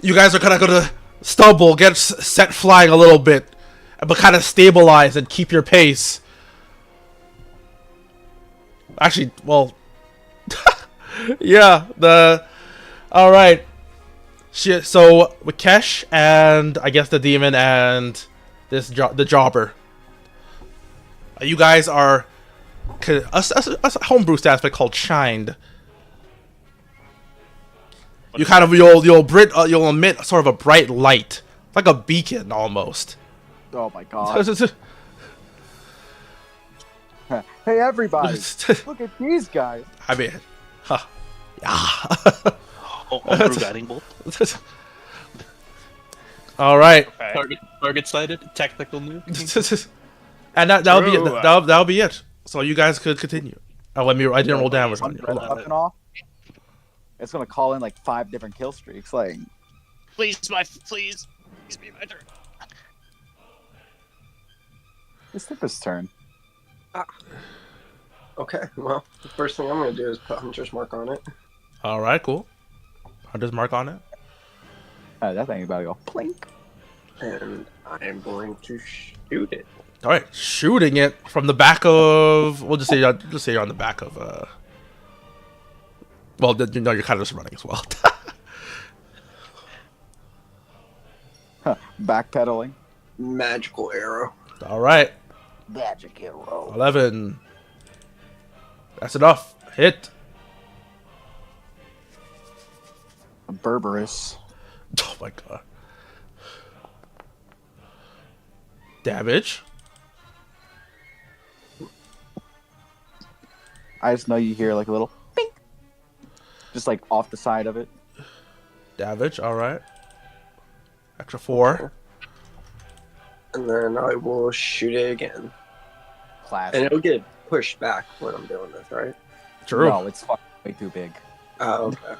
You guys are kind of gonna stumble, get set flying a little bit, but kind of stabilize and keep your pace. Actually, well, yeah. All right. Shit. So Wikesh and I guess the demon and the jobber. You guys are a homebrew stats but called shined. You kind of you'll emit sort of a bright light, like a beacon almost. Oh my god. Hey everybody, look at these guys. I mean, yeah. Homebrew guiding bolt. All right, Okay. Target sighted. Tactical move. and that'll be True. it. That'll be it. So you guys could continue. Oh, I didn't roll damage on you. Hold on. Fucking off. It's gonna call in like 5 different kill streaks. Like, Please be my turn. it's Tipper's turn. Okay, well, the first thing I'm going to do is put Hunter's Mark on it. All right, cool. Hunter's mark on it. That thing about to go plink. And I am going to shoot it. All right, shooting it from the back of. We'll just say you're on the back of. Well, you're kind of just running as well. Backpedaling. Magical arrow. All right, Magic hero. 11. That's enough. Hit. Berberus. Oh my god. Damage. I just know you hear like a little pink. Just like off the side of it. Damage. All right. Extra 4. And then I will shoot it again. Classic. And it'll get pushed back when I'm doing this, right? True. No, it's fucking way too big. Oh, okay.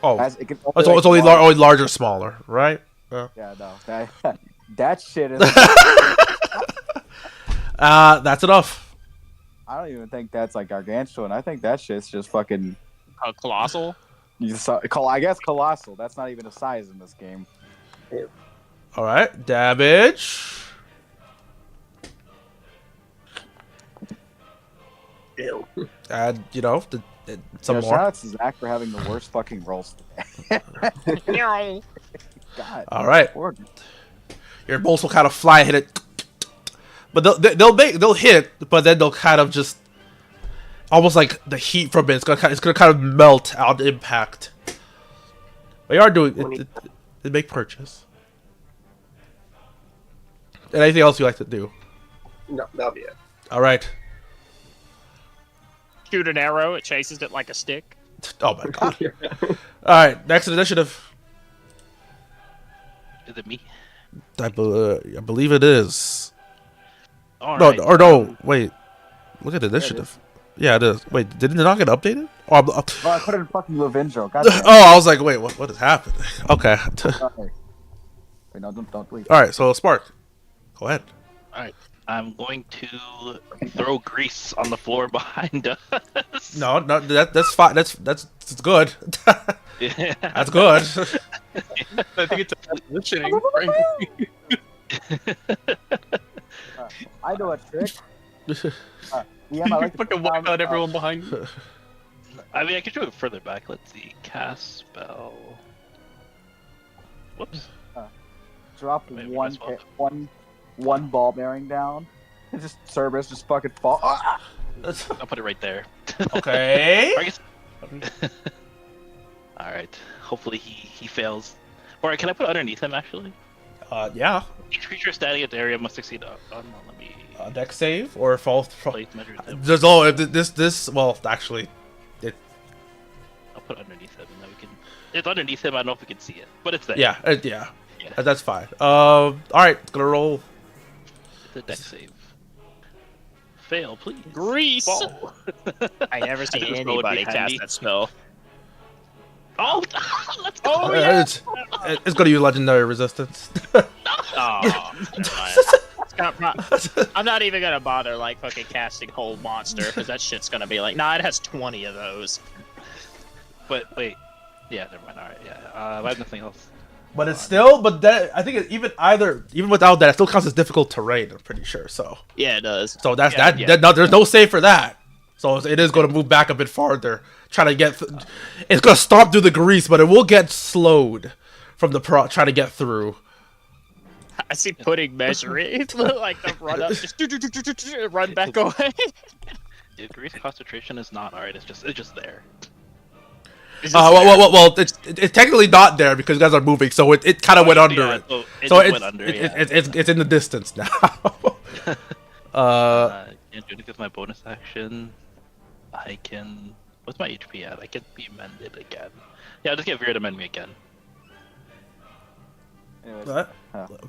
Oh, It can it's like, only large- only larger, smaller, right? Yeah, no. That shit is. That's enough. I don't even think that's like gargantuan. I think that shit's just fucking. Colossal. I guess colossal. That's not even a size in this game. All right, damage. Ew. And you know, some Yeah, more. shout out to Zach for having the worst fucking rolls today. No. God. All right. Lord. Your bolts will kind of fly and hit it, but they'll hit, but then they'll kind of just almost like the heat from it's gonna kind of melt out the impact. But you are doing it make purchase. And anything else you like to do? No, that'll be it. All right. Shoot an arrow. It chases it like a stick. Oh my god. All right. Next initiative. Is it me? I believe it is. All No, right. or no. Wait. Look at the initiative. Yeah, it is. Wait, did it not get updated? Oh, Oh, I put it in fucking Lavindro. God damn. oh, I was like, wait, what is happening? Okay. Sorry. Wait, no, don't leave. All right. So Spark, go ahead. All right. I'm going to throw grease on the floor behind us. No, that's fine. That's good. Yeah. That's good. I think it's a positioning. Frankly. I know a trick. DM, I You like to fucking put wipe down, out everyone behind you. I mean, I could do it further back. Let's see. Cast spell. Whoops. drop Maybe we one, might as one ball bearing down. And just Cerberus just fucking fall. Ah! I'll put it right there. Okay. Or I guess... All right. Hopefully he fails. Or can I put underneath him actually? Yeah. Each creature standing at the area must succeed on. Let me Deck save or fall. place measure them. There's all this. Well, actually, I'll put underneath him, and then we can. It's underneath him. I don't know if we can see it, but it's there. yeah, Yeah. that's fine. All right, gonna roll. It's a deck save. Fail, please. Grease. Fall. I never seen This spell would be anybody cast handy. that spell. Oh, let's go. Oh yeah. It's gonna use legendary resistance. Oh, never mind. I'm not even gonna bother like fucking casting whole monster because that shit's gonna be like, nah, it has 20 of those. But wait. Yeah, never mind. All right. Yeah. I have nothing else. But it's still, but that I think even without that, it still counts as difficult terrain. I'm pretty sure. So Yeah, it does. that's Yeah, that. yeah. No, there's no save for that. So it is going to move back a bit farther. Try to get. It's going to stomp through the grease, but it will get slowed from the trying to get through. I see pudding measuring like the run up, just run back away. Yeah, grease concentration is not alright. It's just there. It's just Well, it's technically not there because you guys are moving, so it kind of went under Yeah, it. so it So just it's went under. Yeah. it's in the distance now. And doing it with my bonus action, I can. What's my HP at? I can be mended again. Yeah, I'll just get Vera to mend me again. Anyways, What?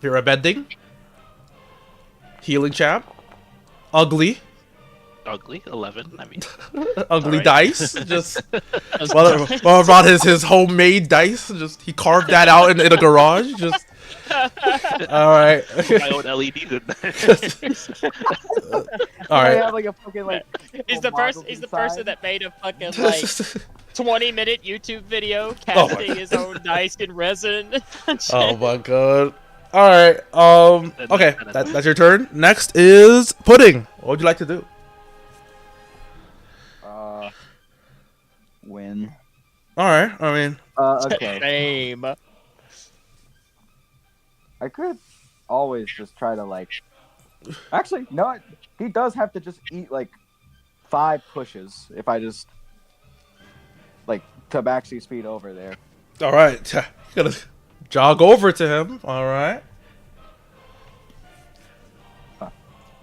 Vera bending. Healing champ. Ugly. Ugly 11. I mean, Ugly Alright. dice. Just well brought his homemade dice. Just he carved that out in a garage. Just all right. my own LED in there. All I right. have like a fucking like. He's the models person inside. that made a fucking like 20-minute YouTube video Oh my casting his own dice in resin. Oh my god. All right. Okay. Then- That's your turn. Next is pudding. What would you like to do? Win. All right. I mean, Okay. Same. I could always just try to like. Actually, no. He does have to just eat like 5 pushes if I just like tabaxi speed over there. all right. Gonna jog over to him. All right.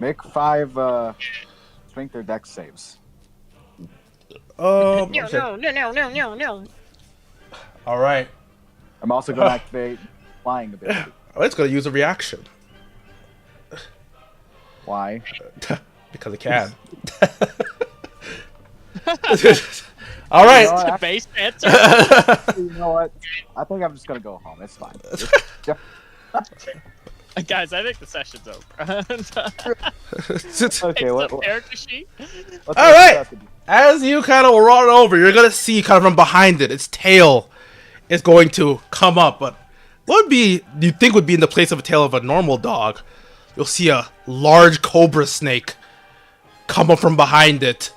Make 5 strength or dex saves. No, okay. no. All right. I'm also going to activate flying ability. Oh, it's gonna use a reaction Why? because it can. All right. No, The base answer. You know what? I think I'm just going to go home. It's fine. Guys, I think the session's over. Okay, It's what? the character sheet. What's All right. have to do? As you kind of run over, you're gonna see kind of from behind it, its tail is going to come up. But what would be you think would be in the place of a tail of a normal dog? You'll see a large cobra snake come up from behind it,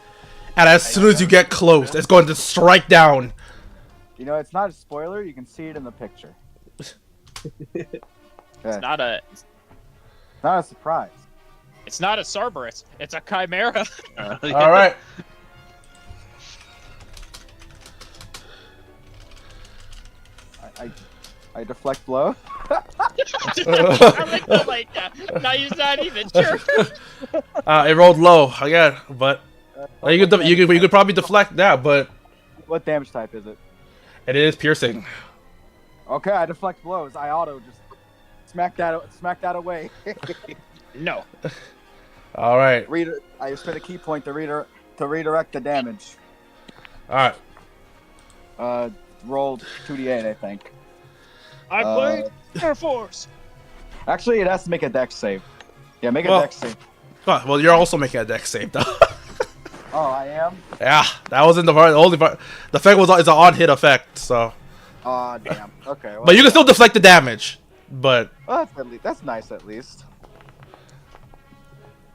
And as soon as you get close, it's going to strike down. You know, it's not a spoiler. You can see it in the picture. It's not a Not a surprise. it's not a Cerberus. It's a Chimera. All right. I deflect blow. Now he's not even sure. It rolled low again, but you could probably deflect that, but What damage type is it? it is piercing. Okay, I deflect blows. I auto just smack that away. No. All right. I spent a key point to redirect the damage. All right. Rolled 2d8, I think. I played Air Force. Actually, it has to make a dex save. Yeah, make a Well- dex save. Well, you're also making a dex save, though. Oh, I am. Yeah, that was in the part. The only part. The effect was it's an on hit effect, so. Oh, damn. Okay. Well, But you can still deflect the damage. But well, that's nice at least.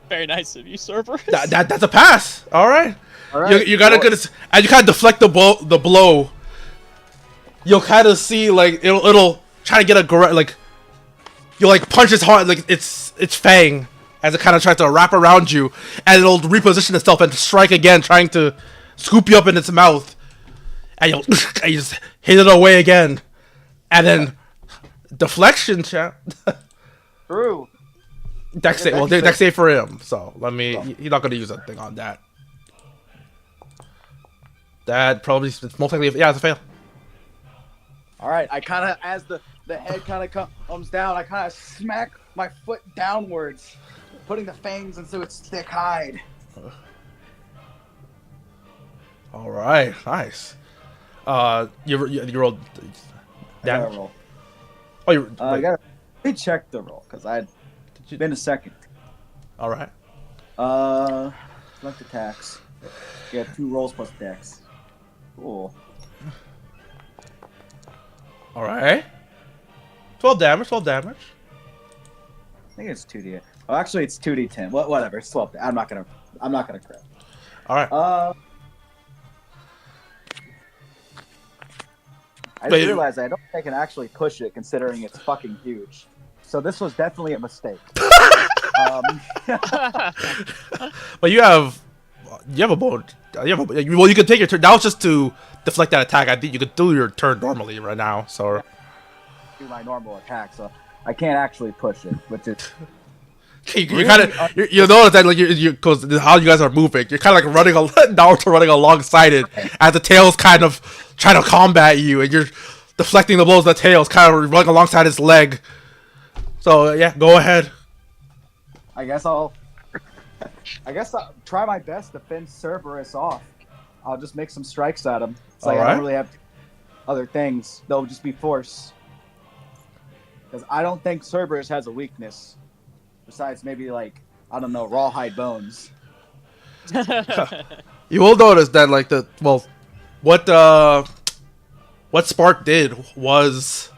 Very nice of you, Cerberus. that's a pass. All right. All right. You gotta get it, and you kind of deflect the blow. You'll kind of see like it'll try to get like you'll like punch its heart like its fang as it kind of tries to wrap around you, and it'll reposition itself and strike again, trying to scoop you up in its mouth, and you just hit it away again, and then deflection, chat. True. Dex save. Well, dex save for him. So he's not gonna use that thing on that. That probably it's most likely it's a fail. All right. I kind of, as the head kind of comes down, I kind of smack my foot downwards, putting the fangs into its thick hide. All right, nice. You rolled I gotta damage. roll. Oh, you. I gotta recheck the roll because I'd been a second. All right. Select attacks. You have 2 rolls plus dex. Cool. All right. 12 damage. 12 damage. I think it's 2d. Oh, actually, it's 2d10. Whatever. It's 12. I'm not gonna crit. All right. I Wait. just realized I don't think I can actually push it, considering it's fucking huge. So this was definitely a mistake. But you have a bow. Well, you can take your turn. That was just to deflect that attack. I think you could do your turn normally right now. So. Do my normal attack, so I can't actually push it, which is You kind of you notice that like you because how you guys are moving, you're kind of like running Naruto running alongside it as the tail's kind of trying to combat you, and you're deflecting the blows of the tail's kind of running alongside its leg. So yeah, go ahead. I guess I'll try my best to fend Cerberus off. I'll just make some strikes at him. It's like I Alright. don't really have other things. They'll just be force. Because I don't think Cerberus has a weakness. Besides maybe like, I don't know, rawhide bones. You will notice that like what Spark did was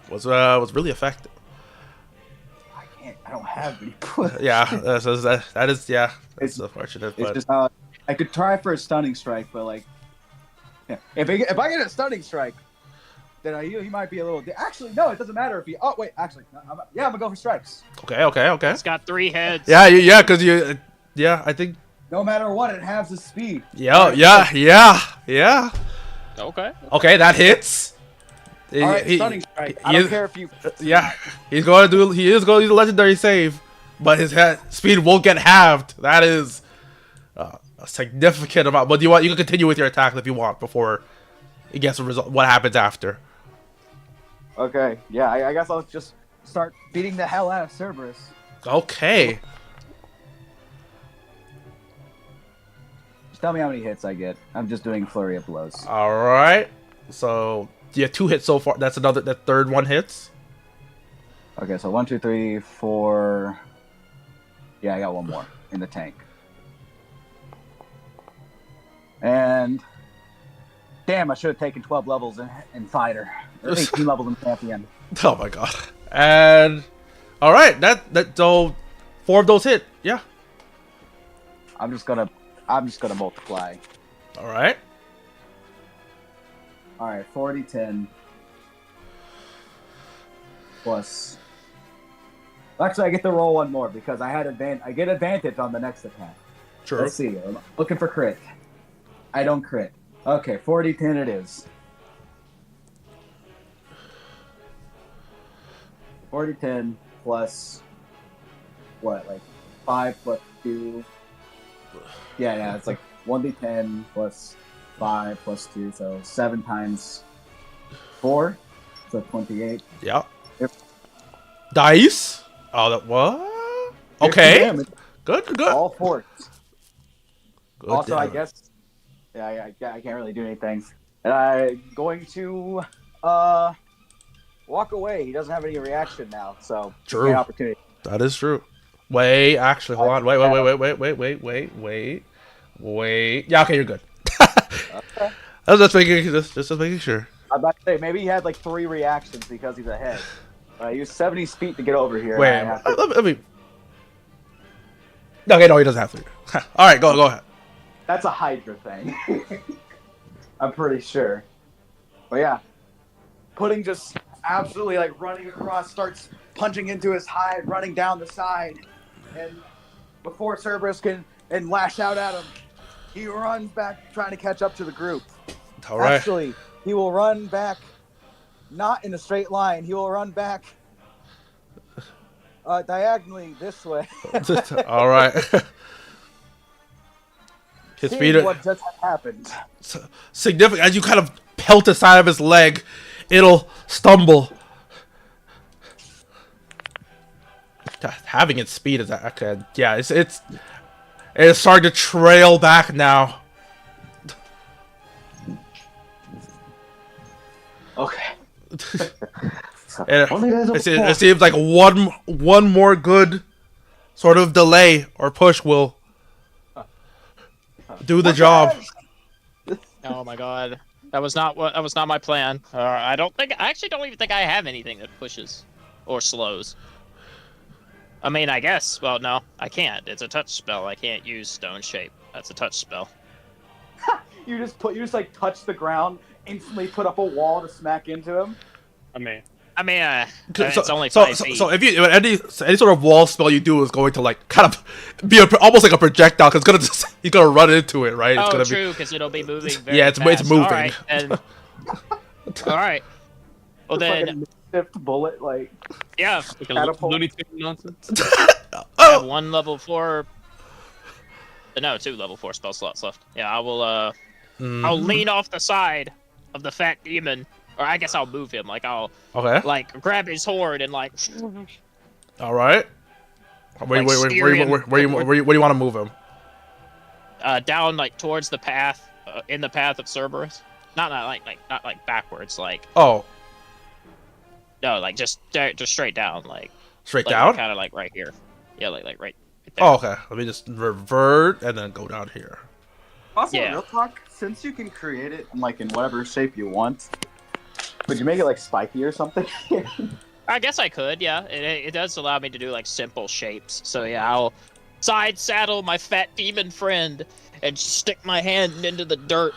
really effective. I don't have any. Yeah, that is It's- unfortunate. It's But just how I could try for a stunning strike, but like, yeah, if I get a stunning strike, then he might be a little. Actually, no, it doesn't matter if he. Oh wait, actually, I'm gonna go for strikes. okay. It's got 3 heads. Yeah, because I think. No matter what, it halves his speed. Yeah. Okay. Okay, that hits. All right, stunning strike. I don't care if you. Yeah, he is going to use a legendary save, but his speed won't get halved. That is a significant amount. But you can continue with your attack if you want before it gets a result. What happens after? Okay, yeah, I guess I'll just start beating the hell out of Cerberus. Okay. Just tell me how many hits I get. I'm just doing flurry of blows. All right. So you have 2 hits so far. That third one hits. Okay, so 1, 2, 3, 4. Yeah, I got one more in the tank. And damn, I should have taken 12 levels in fighter, or 18 levels in champion. Oh my god. And all right, that so 4 of those hit. Yeah. I'm just gonna I'm just gonna multiply. All right. All right, 40, 10 plus. Actually, I get to roll one more because I get advantage on the next attack. True. Let's see. I'm looking for crit. I don't crit. Okay, 40, 10 it is. 40, 10 plus what? Like 5 plus 2. Yeah, it's like 1d10 plus 5 plus 2, so 7 times 4, so 28. Yeah. Yep. Dice. Oh, that what? 50 Okay. damage, Good. all fours. Good Also, I damage. guess, I can't really do anything. And I'm going to walk away. He doesn't have any reaction now, so True. great opportunity. That is true. Wait, actually, hold on. Wait. Yeah, okay, you're good. Okay. I was just making sure. I'm about to say maybe he had like 3 reactions because he's ahead. He used 70 feet to get over here. Wait, and I have to- let me. Okay, no, he doesn't have to. All right, go ahead. That's a Hydra thing. I'm pretty sure. But yeah, Pudding just absolutely like running across, starts punching into his hide, running down the side, and before Cerberus can lash out at him, he runs back trying to catch up to the group. All right. Actually, he will run back, not in a straight line. He will run back diagonally this way. All right. His Seeing feet what just happened. significant as you kind of pelt the side of his leg. It'll stumble. Having its speed is okay. Yeah, it's starting to trail back now. Okay. And Only guys it seems like one more good sort of delay or push will do the job. Oh my god. That was not my plan. I actually don't even think I have anything that pushes or slows. I mean, I guess. Well, no, I can't. It's a touch spell. I can't use Stone Shape. That's a touch spell. You just like touch the ground, instantly put up a wall to smack into him. I mean, it's only 5 feet. So if you any sort of wall spell you do is going to like kind of be almost like a projectile because he's gonna run into it, right? It's Oh, gonna true, because it'll be moving very Yeah, it's fast. moving. All right, all right. Well Just then, like a stiff bullet, like yeah, like a Catapult. Looney Tunes nonsense. I have 1 level 4. No, 2 level 4 spell slots left. Yeah, I will. I'll lean off the side of the fat demon, or I guess I'll move him. Like I'll Okay. like grab his horn and like. All right. Where Like, steer do him you want to move him? Down like towards the path, in the path of Cerberus. Not like backwards. Like Oh, no, like just straight down. Like straight down. Kind of like right here. Yeah, like right there. Oh, okay. Let me just revert and then go down here. Also, Yeah. real talk, since you can create it in like in whatever shape you want, would you make it like spiky or something? I guess I could. Yeah, it does allow me to do like simple shapes. So yeah, I'll side saddle my fat demon friend and stick my hand into the dirt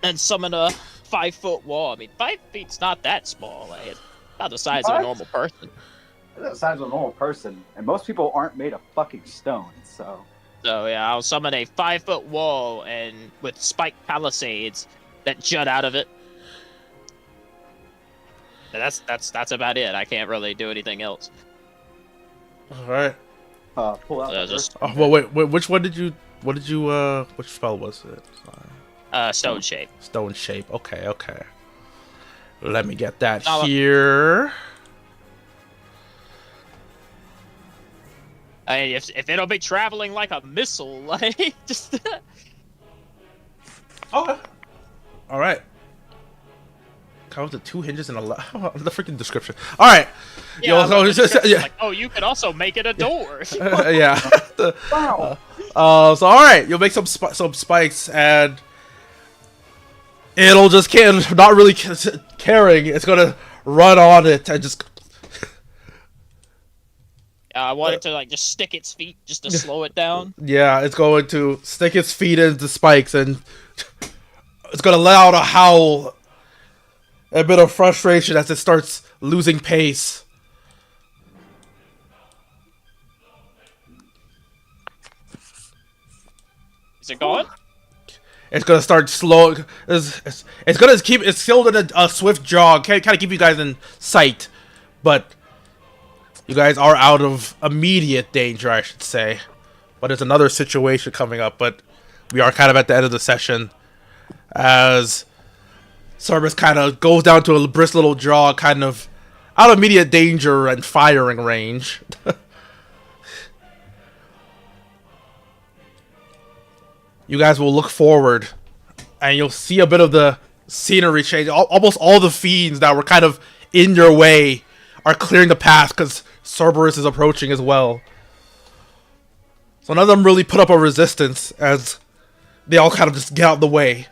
and summon a 5-foot wall. I mean, 5 feet's not that small. Like, it's about the size of a What? normal person. That's the size of a normal person, and most people aren't made of fucking stone, so. So yeah, I'll summon a 5-foot wall and with spiked palisades that jut out of it. And that's about it. I can't really do anything else. All right. Pull out. the Just Oh, well, wait. Which one did you? What did you? Which spell was it? stone shape. Stone shape. Okay. Let me get that I'll- here. I mean, if it'll be traveling like a missile, like just Okay. All right. Comes with 2 hinges and the freaking description. All right. yeah, I so love it's the just- description, yeah. like, oh, you could also make it a door. Yeah. Wow. So all right, you'll make some spikes and it'll just not really caring. It's gonna run on it and just. I wanted to like just stick its feet just to slow it down. Yeah, it's going to stick its feet into spikes and it's going to let out a howl. A bit of frustration as it starts losing pace. Is it gone? It's gonna start slow. It's gonna keep. It's still in a swift jog. Kind of keep you guys in sight, but you guys are out of immediate danger, I should say. But there's another situation coming up. But we are kind of at the end of the session as Cerberus kind of goes down to a brisk little jog, kind of out of immediate danger and firing range. You guys will look forward, and you'll see a bit of the scenery change. Almost all the fiends that were kind of in your way are clearing the path because Cerberus is approaching as well. So none of them really put up a resistance as they all kind of just get out of the way.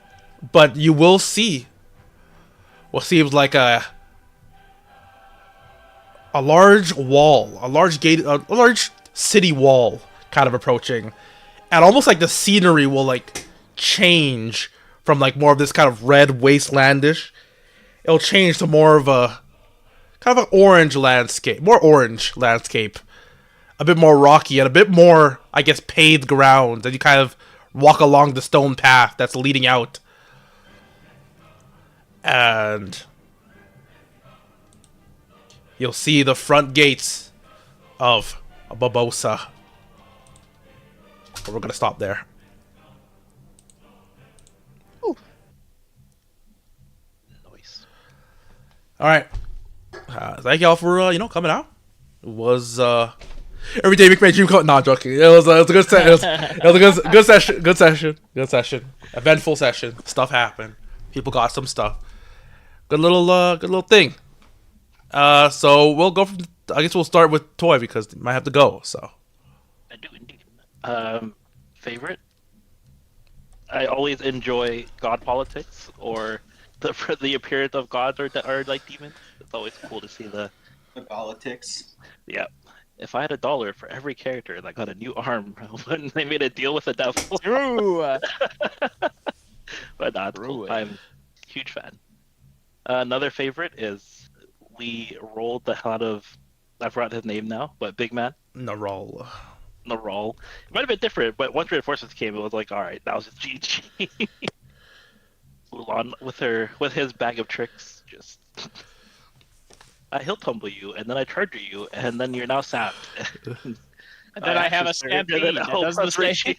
But you will see what seems like a large wall, a large gate, a large city wall kind of approaching. And almost like the scenery will like change from like more of this kind of red wastelandish. It'll change to more of a kind of an orange landscape, more orange landscape, a bit more rocky and a bit more, I guess, paved ground. And you kind of walk along the stone path that's leading out. And you'll see the front gates of Barbossa. But we're gonna stop there. Nice. All right. Thank y'all for coming out. It was every day make my dream come. Not joking. It was a good it was a good session. Good session. Eventful session. Stuff happened. People got some stuff. Good little thing. So we'll go from. I guess we'll start with Toy because you might have to go. So. I do indeed. Favorite? I always enjoy god politics or the appearance of gods or like demons. It's always cool to see the politics. Yeah. If I had $1 for every character that got a new arm when they made a deal with the devil. True. But that's cool. I'm a huge fan. Another favorite is we rolled the hell out of, I forgot his name now, but Big Man. Narol. It might have been different, but once reinforcements came, it was like, all right, that was GG. Mulan with his bag of tricks, just he'll tumble you, and then I charge you, and then you're now sapped. And then I have a stampede that does the same.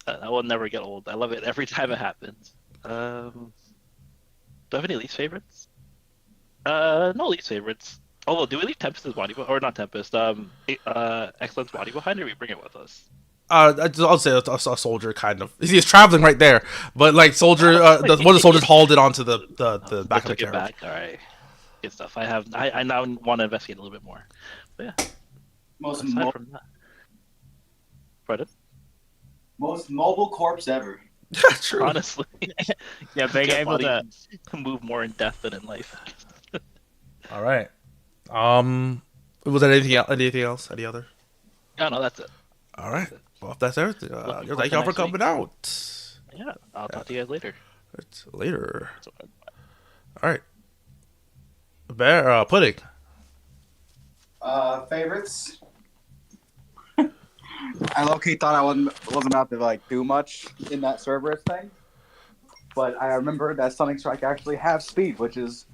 That will never get old. I love it every time it happens. Do I have any least favorites? No least favorites. Although, do we leave Tempest's body or not Tempest? Excellent's body behind, or we bring it with us? I'll say a soldier kind of. He's traveling right there, but like soldier, one of the soldiers hauled it onto the back of the carriage. All right, good stuff. I now want to investigate a little bit more. But yeah, aside from that, Pardon? Most mobile corpse ever. True. Honestly, Yeah, being Get able to. bodies move more in death than in life. All right. Was there anything else? Any other? Yeah, no, that's it. All right. Well, if that's everything, Looking thank y'all for forward to coming out. Yeah, I'll talk to you guys later. It's later. All right. Bear pudding. Favorites? I low-key thought I wasn't about to like do much in that Cerberus thing, but I remember that Sonic Strike actually have speed, which is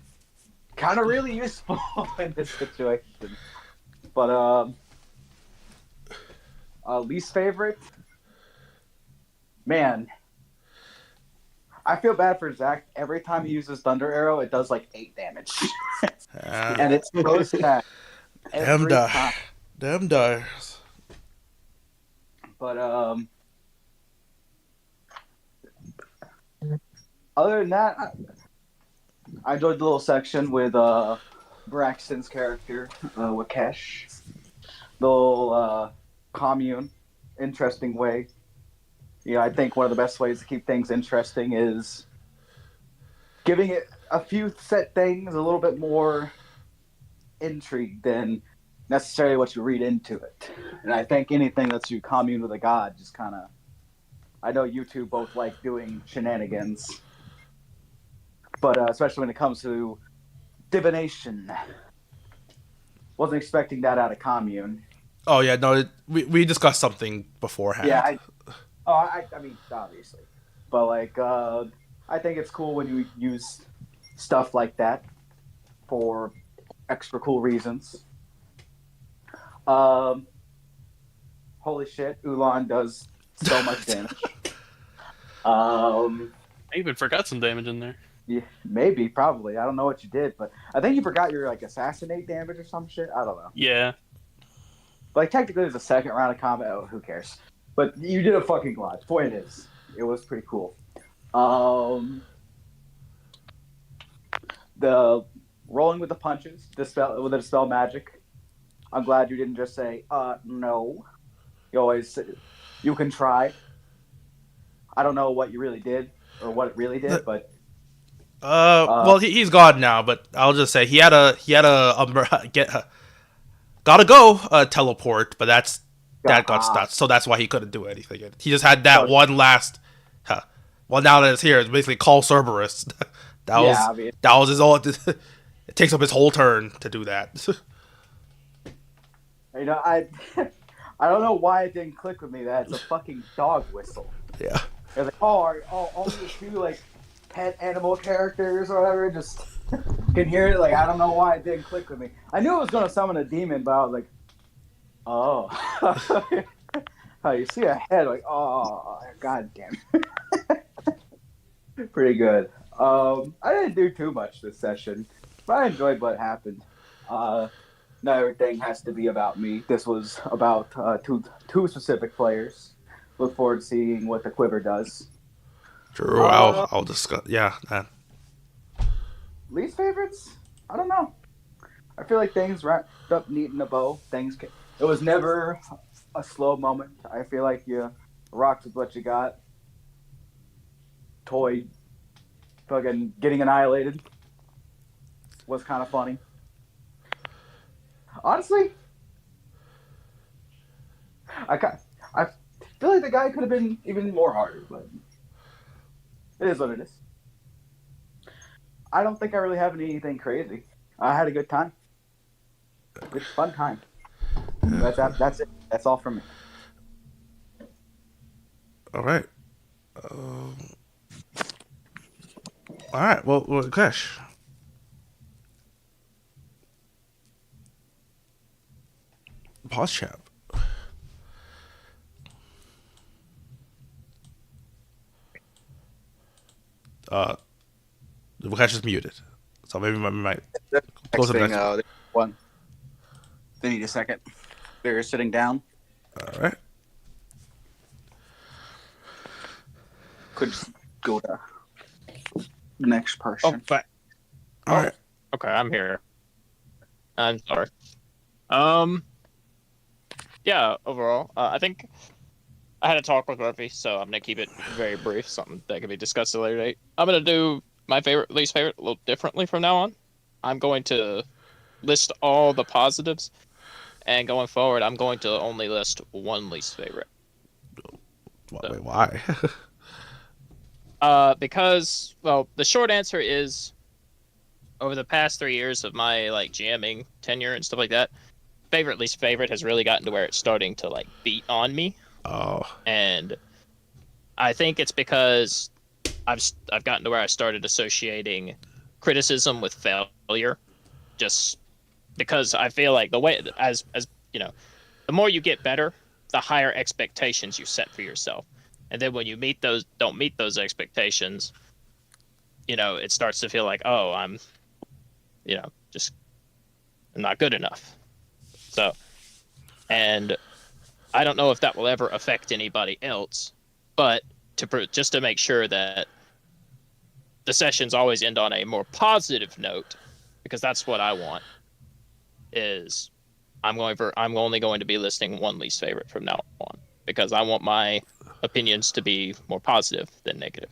kind of really useful in this situation. But least favorite, man, I feel bad for Zach. Every time he uses Thunder Arrow, it does like 8 damage, and it's so sad. Damn Every time. Damn dies. But other than that, I enjoyed the little section with Braxton's character, Wakesh. The little commune, interesting way. You know, I think one of the best ways to keep things interesting is giving it a few set things a little bit more intrigue than necessarily what you read into it. And I think anything that's you commune with a god just kind of. I know you two both like doing shenanigans, but especially when it comes to divination, wasn't expecting that out of commune. Oh yeah, no, we discussed something beforehand. Yeah, I mean, obviously, but like, I think it's cool when you use stuff like that for extra cool reasons. Holy shit, Ulan does so much damage. I even forgot some damage in there. Yeah, maybe, probably. I don't know what you did, but I think you forgot your like assassinate damage or some shit. I don't know. Yeah. But like, technically, it's a second round of combat. Oh, who cares? But you did a fucking lot. Point is, it was pretty cool. The rolling with the punches, with the dispel magic. I'm glad you didn't just say, no. You can try. I don't know what you really did or what it really did, but well, he's gone now, but I'll just say he had a gotta go teleport, but that got stuck, so that's why he couldn't do anything. He just had that one last. Well, now that it's here, it's basically call Cerberus. that was his whole. It takes up his whole turn to do that. You know, I don't know why it didn't click with me that it's a fucking dog whistle. Yeah. It's like, only a few like pet animal characters or whatever just can hear it. Like, I don't know why it didn't click with me. I knew it was gonna summon a demon, but I was like, oh. Oh, you see a head, like, oh, god damn. Pretty good. I didn't do too much this session, but I enjoyed what happened. Not everything has to be about me. This was about two specific players. Look forward to seeing what the Quiver does. True, I'll discuss. Yeah, that. Least favorites? I don't know. I feel like things wrapped up neat in a bow. It was never a slow moment. I feel like you rocked with what you got. Toy fucking getting annihilated was kind of funny. Honestly, I feel like the guy could have been even more harder, but it is what it is. I don't think I really have anything crazy. I had a good time. It's a fun time. That's it. That's all from me. All right. All right. Well, Clash. Pause chat. Clash is muted, so maybe my might close the next one. They need a second. They're sitting down. All right. Could just go to the next person. Oh, but All right. okay, I'm here. I'm sorry. Yeah, overall, I think I had a talk with Murphy, so I'm gonna keep it very brief. Something that can be discussed at a later date. I'm gonna do my favorite, least favorite, a little differently from now on. I'm going to list all the positives, and going forward, I'm going to only list one least favorite. Wait, why? Because, well, the short answer is, over the past 3 years of my like GMing tenure and stuff like that, favorite least favorite has really gotten to where it's starting to like beat on me. Oh. And I think it's because I've gotten to where I started associating criticism with failure, just because I feel like the way as you know, the more you get better, the higher expectations you set for yourself, and then when you don't meet those expectations, you know, it starts to feel like, oh, I'm not good enough. So, and I don't know if that will ever affect anybody else, but just to make sure that the sessions always end on a more positive note, because that's what I want, is I'm only going to be listing one least favorite from now on, because I want my opinions to be more positive than negative.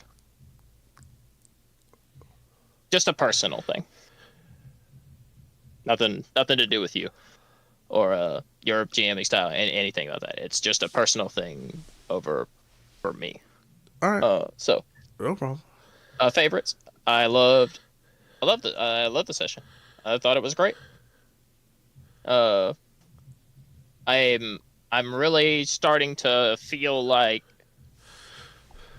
Just a personal thing. Nothing to do with you. or your GMing style, anything about that. It's just a personal thing over for me. All right, So no problem. favorites. I loved the session. I thought it was great. Uh, I'm really starting to feel like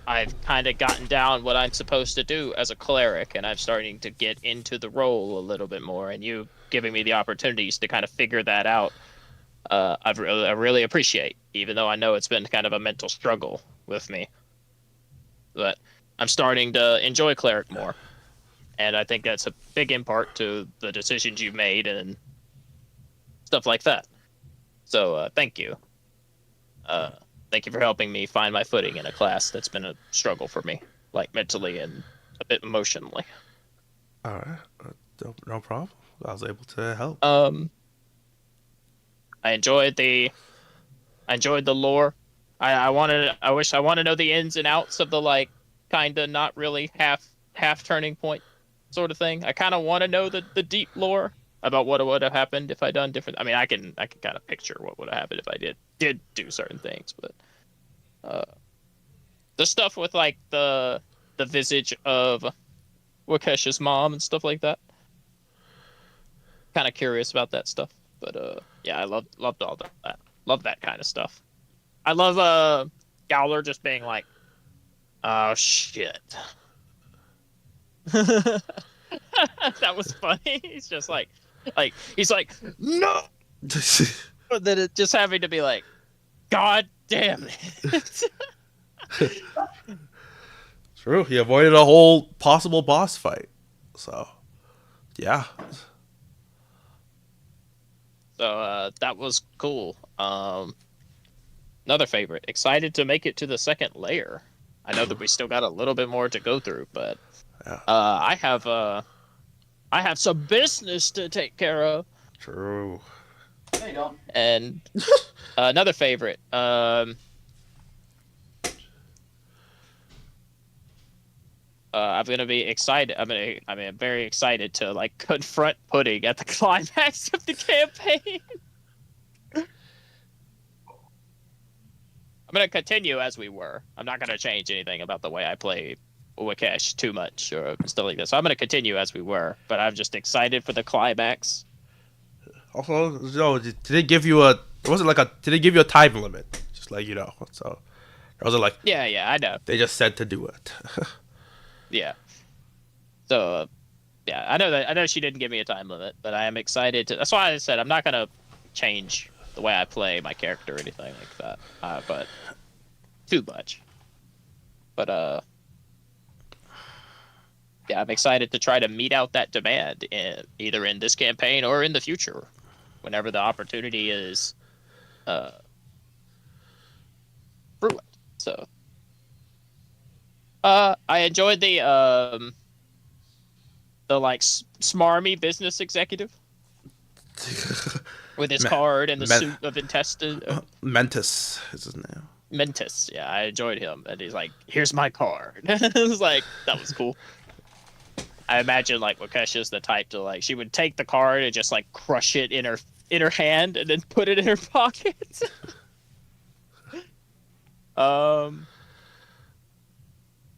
I've kind of gotten down what I'm supposed to do as a cleric, and I'm starting to get into the role a little bit more. And you giving me the opportunities to kind of figure that out, I really appreciate, even though I know it's been kind of a mental struggle with me. But I'm starting to enjoy cleric more, and I think that's a big in part to the decisions you've made and stuff like that. So thank you. Thank you for helping me find my footing in a class that's been a struggle for me, like mentally and a bit emotionally. All right, no problem. I was able to help. I enjoyed the lore. I wish I want to know the ins and outs of the like kind of not really half turning point sort of thing. I kind of want to know the deep lore about what would have happened if I done different. I mean, I can kind of picture what would have happened if I did do certain things, but the stuff with like the visage of Wakesh's mom and stuff like that. Kind of curious about that stuff, but yeah, I loved all that. Love that kind of stuff. I love Gowler just being like, "Oh shit." That was funny. He's just like he's like, "No." But then it just having to be like, "God damn it." True. He avoided a whole possible boss fight. So, yeah. So that was cool. Another favorite. Excited to make it to the second layer. I know that we still got a little bit more to go through, but Yeah. I have some business to take care of. True. No, you don't. And another favorite. I'm gonna be excited. I'm very excited to like confront Pudding at the climax of the campaign. I'm gonna continue as we were. I'm not gonna change anything about the way I play Wakesh too much or stuff like this. So I'm gonna continue as we were, but I'm just excited for the climax. Also, did they give you a? Was it like a? Did they give you a time limit? Just like So, or was it like Yeah, I know. they just said to do it? Yeah. So, yeah, I know that. I know she didn't give me a time limit, but I am excited to. That's why I said I'm not gonna change the way I play my character or anything like that. But too much. But yeah, I'm excited to try to meet out that demand either in this campaign or in the future, whenever the opportunity is brewing. So, I enjoyed the like smarmy business executive with his card and the suit of intestine. Mentis is his name. Mentis, yeah, I enjoyed him, and he's like, "Here's my card." It was like that was cool. I imagine like Wakesh is the type to like she would take the card and just like crush it in her hand and then put it in her pocket.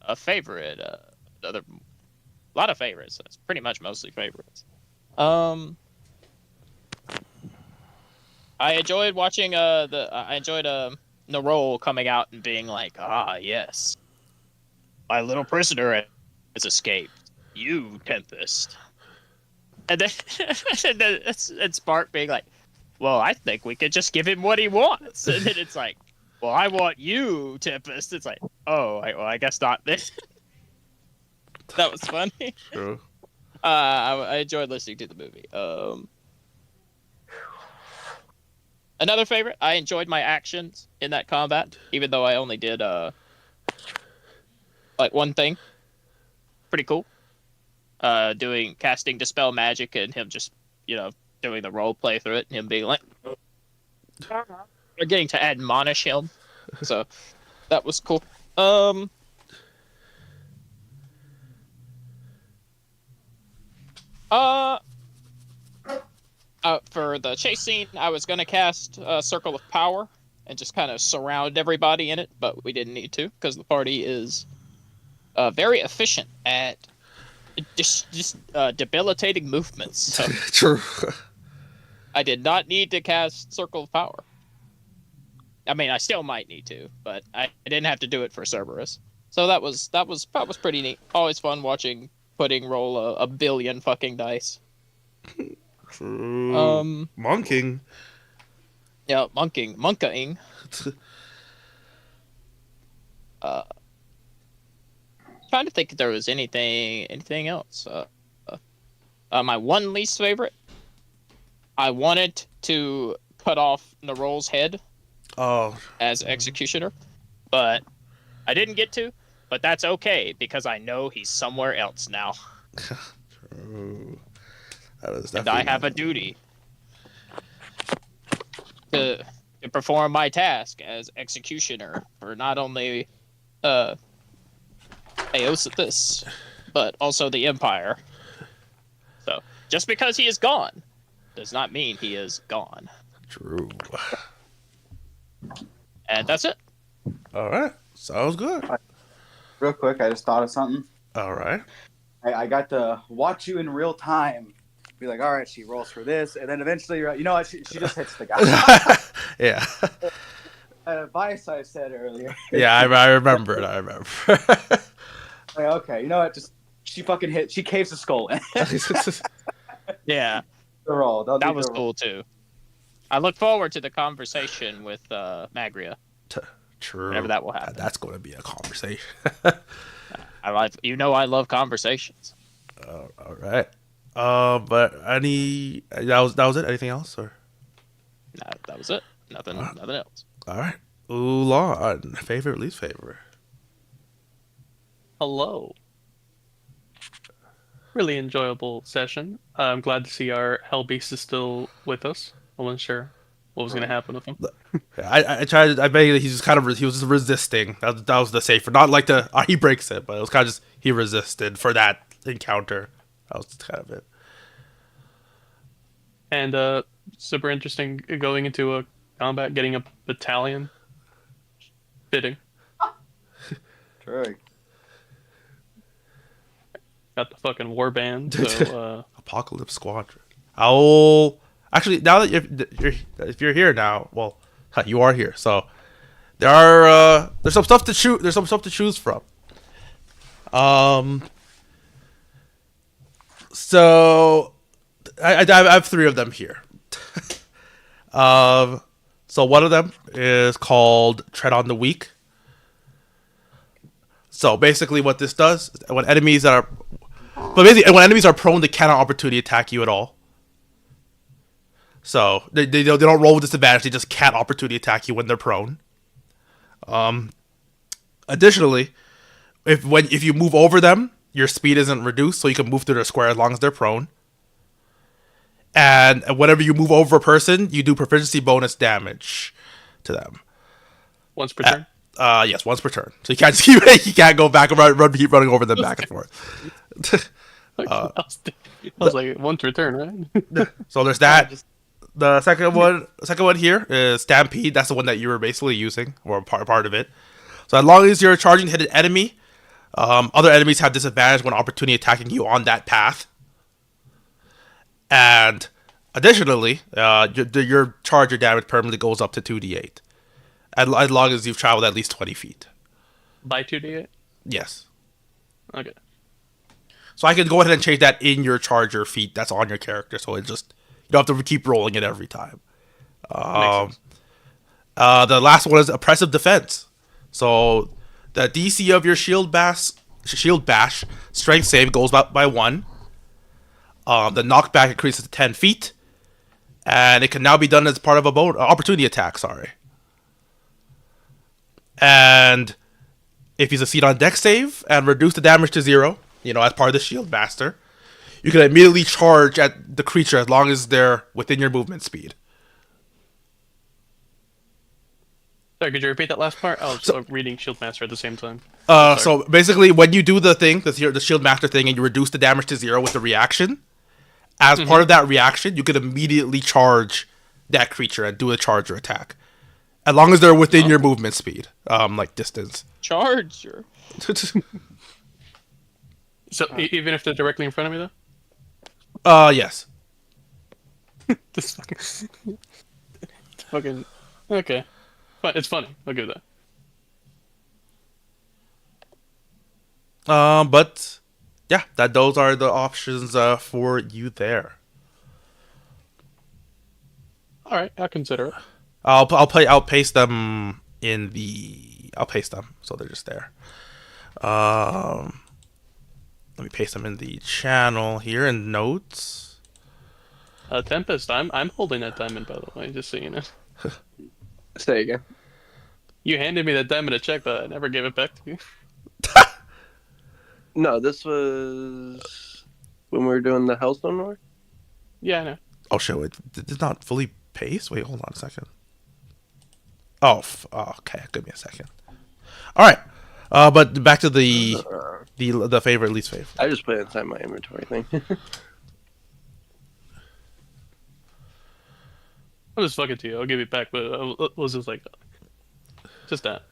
A favorite, a lot of favorites. It's pretty much mostly favorites. I enjoyed watching I enjoyed Narol coming out and being like, "Ah, yes, my little prisoner has escaped. You, Tempest." And then and Spark being like, "Well, I think we could just give him what he wants." And then it's like, "Well, I want you, Tempest." It's like, "Oh, I guess not." This that was funny. True. I enjoyed listening to the movie. Another favorite. I enjoyed my actions in that combat, even though I only did like one thing. Pretty cool. Casting Dispel Magic and him just doing the role play through it and him being like, or getting to admonish him. So that was cool. For the chase scene, I was gonna cast Circle of Power and just kind of surround everybody in it, but we didn't need to because the party is very efficient at just debilitating movements. So True. I did not need to cast Circle of Power. I mean, I still might need to, but I didn't have to do it for Cerberus. So that was pretty neat. Always fun watching Pudding roll a billion fucking dice. True. Monking. Yeah, monkaing. Trying to think if there was anything else. My one least favorite. I wanted to cut off Nerol's head Oh. as executioner, but I didn't get to. But that's okay because I know he's somewhere else now, True. That is and I have a duty to perform my task as executioner for not only Eosithus, but also the Empire. So just because he is gone does not mean he is gone. True. And that's it. All right. Sounds good. Real quick, I just thought of something. All right. I got to watch you in real time. Be like, all right, she rolls for this, and then eventually you're like, you know what? She just hits the guy. Yeah. Advice I said earlier. Yeah, I remember it. I remember. Like, okay, you know what? Just she caves the skull in. Yeah, The roll. They'll that do was the roll. cool too. I look forward to the conversation with Magria, True. whenever that will happen. That's going to be a conversation. I love conversations. All right. But that was it. Anything else or? That was it. Nothing else. All right. Law. Favorite, least favorite. Hello. Really enjoyable session. I'm glad to see our Hell Beast is still with us. I wasn't sure what was going to happen with him. I tried. I bet he was just resisting. That was the safer. Not like he breaks it, but it was kind of just he resisted for that encounter. That was kind of it. And super interesting going into a combat, getting a battalion. Fitting. True. Got the fucking war band. So Apocalypse Squadron. Oh, actually, now that if you're here now, well, you are here. So there's some stuff to choose. There's some stuff to choose from. So I have three of them here. So one of them is called Tread on the Weak. So basically, what this does is when enemies are prone, they cannot opportunity attack you at all. So they don't roll with disadvantage; they just can't opportunity attack you when they're prone. Additionally, if you move over them, your speed isn't reduced, so you can move through their square as long as they're prone. And whenever you move over a person, you do proficiency bonus damage to them. once per turn. Yes, once per turn. So you can't go back and keep running over them back and forth. I was like, once per turn, right? So there's that. The second one here is Stampede. That's the one that you were basically using, or part of it. So as long as you're charging to hit an enemy, other enemies have disadvantage when opportunity attacking you on that path. And additionally, your charge or damage permanently goes up to 2d8. As long as you've traveled at least 20 feet. By 2d8? Yes. Okay. So I can go ahead and change that in your charger feat that's on your character, so it just you don't have to keep rolling it every time. Makes sense. The last one is Oppressive Defense. So the DC of your shield bash strength save goes up by 1. The knockback increases to 10 feet, and it can now be done as part of a opportunity attack. Sorry. And if you succeed on dex save and reduce the damage to 0, as part of the shield master, you can immediately charge at the creature as long as they're within your movement speed. Sorry, could you repeat that last part? I was reading Shieldmaster at the same time. So basically, when you do the shield master thing and you reduce the damage to 0 with the reaction, as part of that reaction, you can immediately charge that creature and do a charger attack, as long as they're within your movement speed, like distance. Charger. So even if they're directly in front of me, though. Yes. This fucking, it's fucking okay. But it's funny. I'll give that. But yeah, those are the options for you there. All right, I'll consider it. I'll paste them in the. I'll paste them so they're just there. Let me paste them in the channel here in notes. Tempest, I'm holding that diamond, by the way, just so you know. Say again. You handed me that diamond to check, but I never gave it back to you. No, this was when we were doing the Hellstone War. Yeah, I know. Oh shit! Wait, did not fully paste. Wait, hold on a second. Oh, okay. Give me a second. All right. But back to the favorite, least favorite. I just put it inside my inventory thing. I'll just fuck it to you. I'll give it back, but it was just like, just that.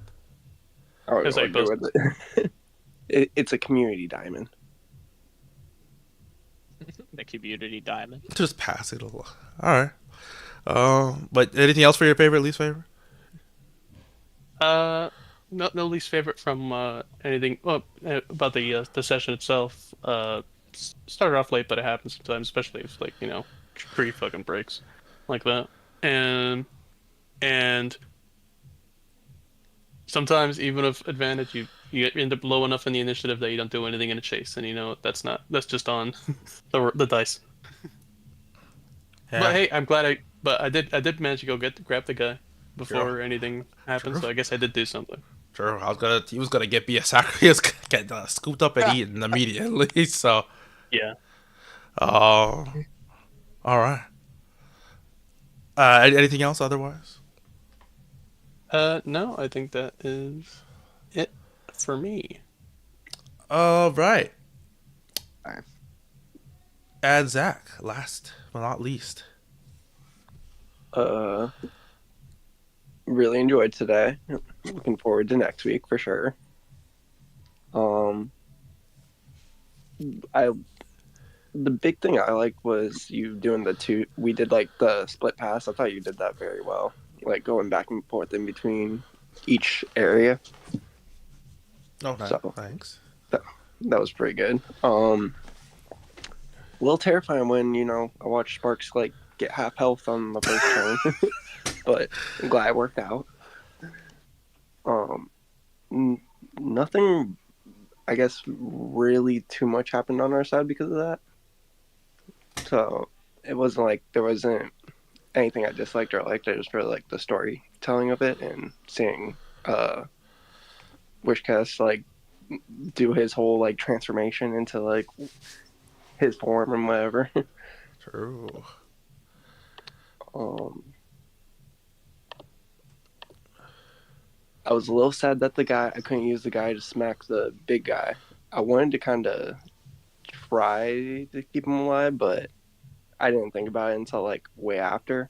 I don't It's know like what to do with it. It's a community diamond. The community diamond. Just pass it. All right. But anything else for your favorite, least favorite? No least favorite from anything. Well, about the session itself. Started off late, but it happens sometimes, especially if tree fucking breaks like that, and sometimes even with advantage, you end up low enough in the initiative that you don't do anything in a chase, and that's just on the dice. Yeah. But hey, I'm glad I did manage to go grab the guy before anything happened, Sure. so I guess I did do something. Sure. He was gonna get get scooped up and eaten immediately. So. Yeah. Oh. All right. Anything else otherwise? No, I think that is it for me. All right. Alright. And Zach, last but not least. Really enjoyed today. Looking forward to next week for sure. The big thing I liked was you doing we did like the split pass. I thought you did that very well. Like going back and forth in between each area. Oh, nice. So- Thanks. That was pretty good. A little terrifying when, I watched Sparks like get half health on the first turn. But I'm glad it worked out. Nothing, I guess, really too much happened on our side because of that. So it wasn't like there wasn't anything I disliked or liked. I just really liked the storytelling of it and seeing Wishcast like do his whole like transformation into like his form and whatever. True. I was a little sad that I couldn't use the guy to smack the big guy. I wanted to kind of try to keep him alive, but I didn't think about it until like way after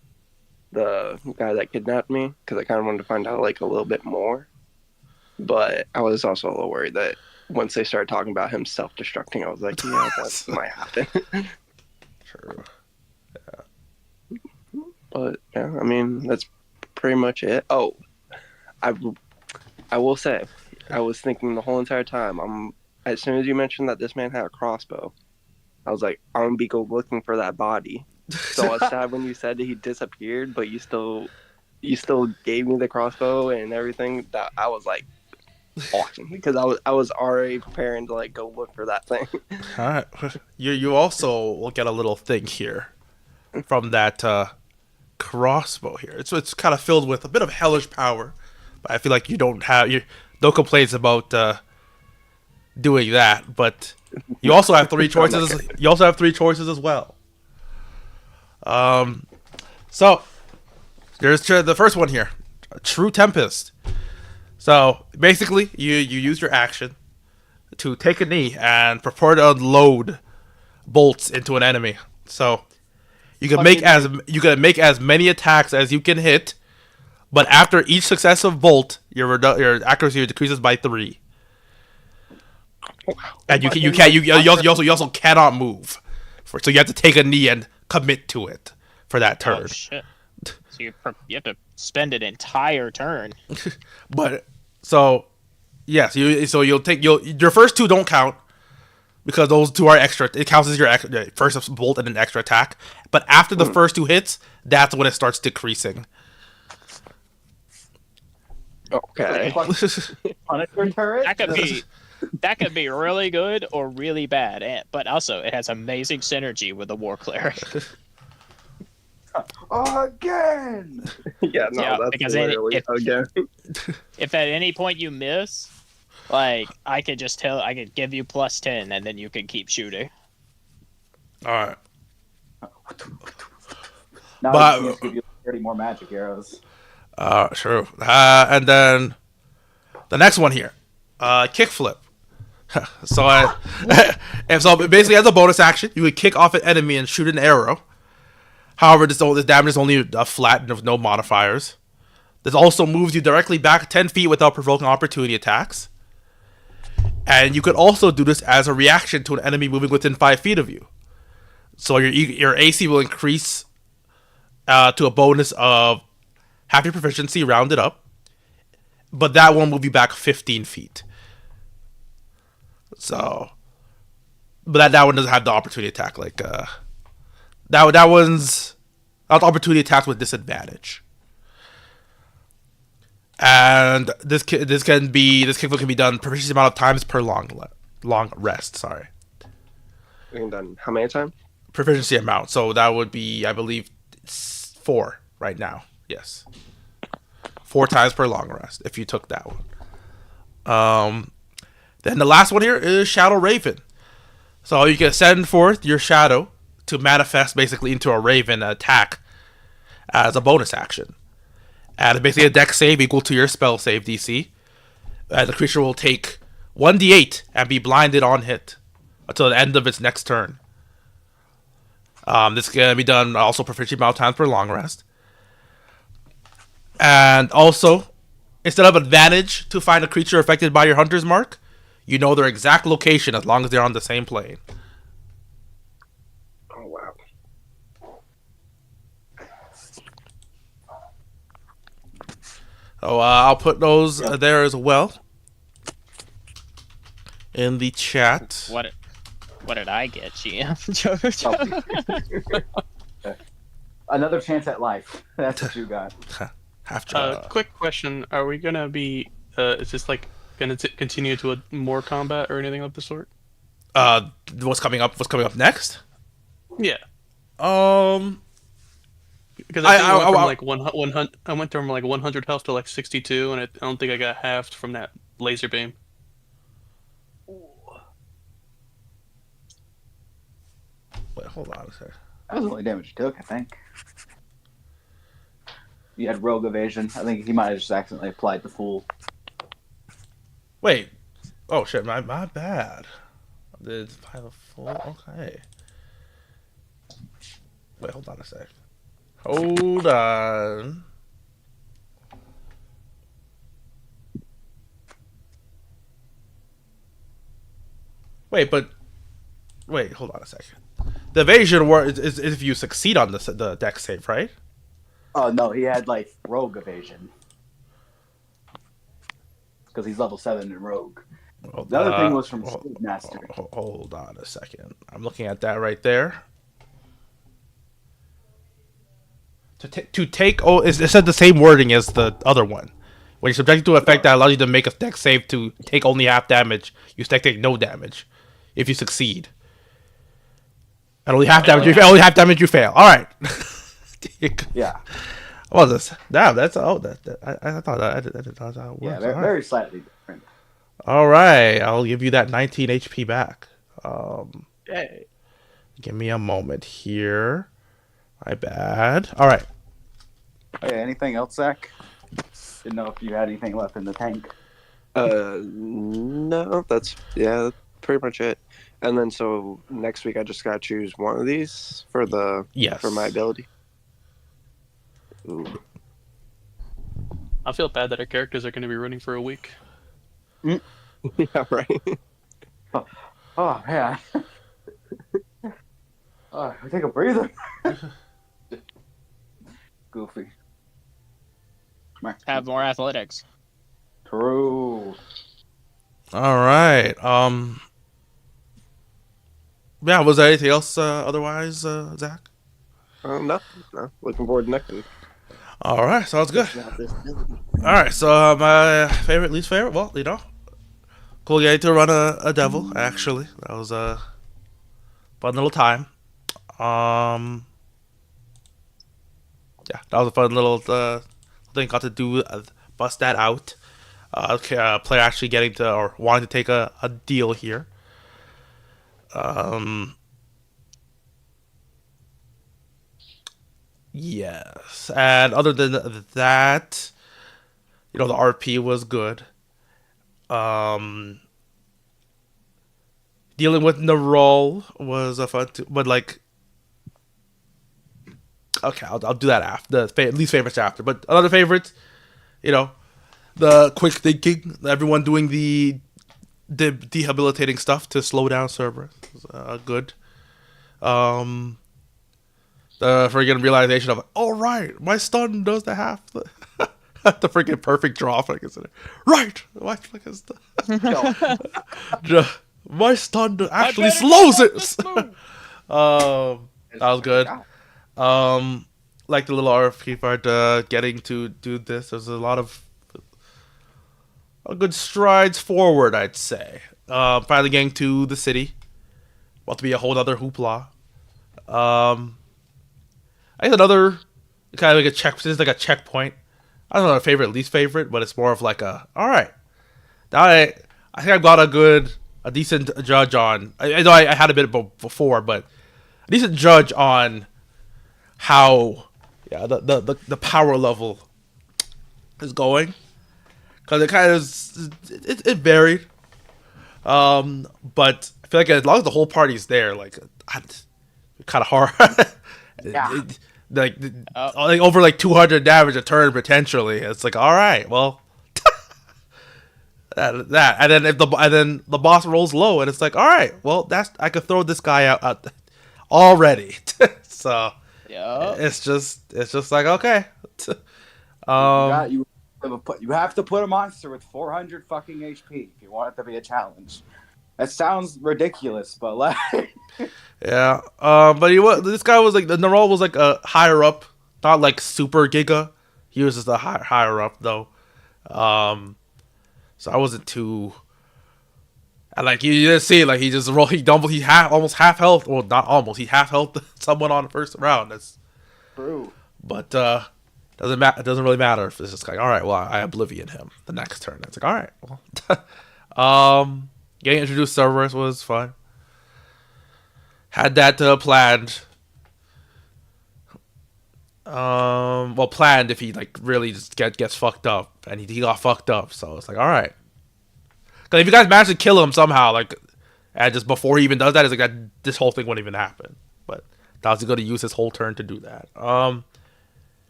the guy that kidnapped me, because I kind of wanted to find out like a little bit more. But I was also a little worried that once they started talking about him self-destructing, I was like, yeah, that might happen. True. But yeah, I mean, that's pretty much it. Oh, I will say, I was thinking the whole entire time, as soon as you mentioned that this man had a crossbow, I was like, I'm gonna go looking for that body. So I was sad when you said that he disappeared, but you still gave me the crossbow and everything. That I was like, awesome, because I was already preparing to like go look for that thing. All right. You also will get a little thing here from that crossbow here. It's kind of filled with a bit of hellish power, but I feel like you don't have no complaints about doing that. But you also have three choices. You also have three choices as well. So there's the first one here, True Tempest. So basically, you use your action to take a knee and prepare to unload bolts into an enemy. So you can make as many attacks as you can hit, but after each successive bolt, your accuracy decreases by 3. And you also cannot move, so you have to take a knee and commit to it for that turn. Oh shit! So you have to spend an entire turn. But so yes, your first 2 don't count because those 2 are extra. It counts as your first bolt and an extra attack. But after the first 2 hits, that's when it starts decreasing. Okay. Punisher turret. That could be really good or really bad, but also it has amazing synergy with the War Cleric. Again. Yeah, no, Yeah, that's because literally again. If at any point you miss, like I could give you +10 and then you can keep shooting. All right. Now But- I just give you 30 more magic arrows. Sure. And then the next one here, kickflip. So basically, as a bonus action, you would kick off an enemy and shoot an arrow. However, this damage is only flat and with no modifiers. This also moves you directly back 10 feet without provoking opportunity attacks. And you could also do this as a reaction to an enemy moving within 5 feet of you. So your AC will increase to a bonus of half your proficiency rounded up. But that won't move you back 15 feet. So, but that one doesn't have the opportunity attack. Like that one's not opportunity attacks with disadvantage. And this kickflip can be done proficiency amount of times per long rest. Sorry, We can done how many times? proficiency amount. So that would be, I believe, 4 right now. Yes, 4 times per long rest if you took that one. Then the last one here is Shadow Raven. So you can send forth your shadow to manifest basically into a raven attack as a bonus action. And it's basically a dex save equal to your spell save DC. And the creature will take 1d8 and be blinded on hit until the end of its next turn. This can be done also proficiency amount of times per long rest. And also, instead of advantage to find a creature affected by your hunter's mark, you know their exact location as long as they're on the same plane. Oh wow. So I'll put those there as well in the chat. What did I get, GM? Another chance at life. That's what you got. Quick question: are we gonna be? Is this like gonna continue to a more combat or anything of the sort? What's coming up? What's coming up next? Yeah, because I went from like 100 health to like 62, and I don't think I got halved from that laser beam. Wait, hold on a second. That was the only damage you took, I think. You had rogue evasion. I think he might have just accidentally applied the fool. Wait. Oh shit, my bad. Did I have a full? Okay. Wait, hold on a sec. Hold on. Wait, hold on a second. The evasion is if you succeed on the dex save, right? Oh no, he had like rogue evasion because he's level 7 in rogue. The other thing was from Speedmaster. Hold on a second. I'm looking at that right there. To take it said the same wording as the other one. When you're subjected to an effect that allows you to make a dex save to take only half damage, you take no damage if you succeed. And only half damage. You fail. All right. Yeah. What was this? Damn, that's I thought that I didn't know how it works. Yeah, very slightly different. All right, I'll give you that 19 HP back. Yay. Give me a moment here. My bad. All right. Okay, anything else, Zach? Didn't know if you had anything left in the tank. No, that's pretty much it. And then so next week I just gotta choose one of these for Yes. my ability. Ooh. I feel bad that our characters are going to be running for a week. Yeah, right. Oh man. Oh, take a breather. Goofy. Come here. Have more athletics. True. All right. Yeah. Was there anything else otherwise, Zach? No. Looking forward to next week. All right. Sounds good. Got this ability. All right. So my favorite, least favorite. Well, cool getting to run a devil. Actually, that was a fun little time. Yeah, that was a fun little thing. Got to do bust that out. Player actually getting to or wanting to take a deal here. Yes, and other than that, the RP was good. Dealing with Nerol was a fun, but like, okay, I'll do that after least favorites after. But another favorite, the quick thinking, everyone doing the debilitating stuff to slow down Cerberus was good. The friggin' realization of, oh right, my stun does the half the the freaking perfect draw. Right, my my stun actually slows it. That was good. Like the little RFP part, getting to do this. There's a lot of good strides forward, I'd say. Finally getting to the city. About to be a whole other hoopla. I guess another kind of like this is like a checkpoint. I don't know a favorite, least favorite, but it's more of like all right. Now I think I've got a decent judge on. I know I had a bit before, but a decent judge on how the power level is going, because it kind of it varied. But I feel like as long as the whole party's there, like kind of hard. Yeah. Like over like 200 damage a turn potentially. It's like, all right, well, that and then the boss rolls low and it's like, all right, well, I could throw this guy out already. So Yeah. it's just like, okay. You have to put a monster with 400 fucking HP if you want it to be a challenge. That sounds ridiculous, but like, yeah. But this guy was like, the Nerol was like a higher up, not like super Giga. He was just a higher up though. So I wasn't too. And like you just see, like he just rolled, he almost half health, well not almost, he half health someone on the first round. That's true. But doesn't it doesn't really matter if it's just like, all right, well I oblivion him the next turn. It's like, all right, well. Getting introduced to Cerberus was fun. Had that planned. Planned if he like really just gets fucked up, and he got fucked up. So it's like, all right. Because if you guys manage to kill him somehow, like, and just before he even does that, it's like that this whole thing wouldn't even happen. But that was going to use his whole turn to do that.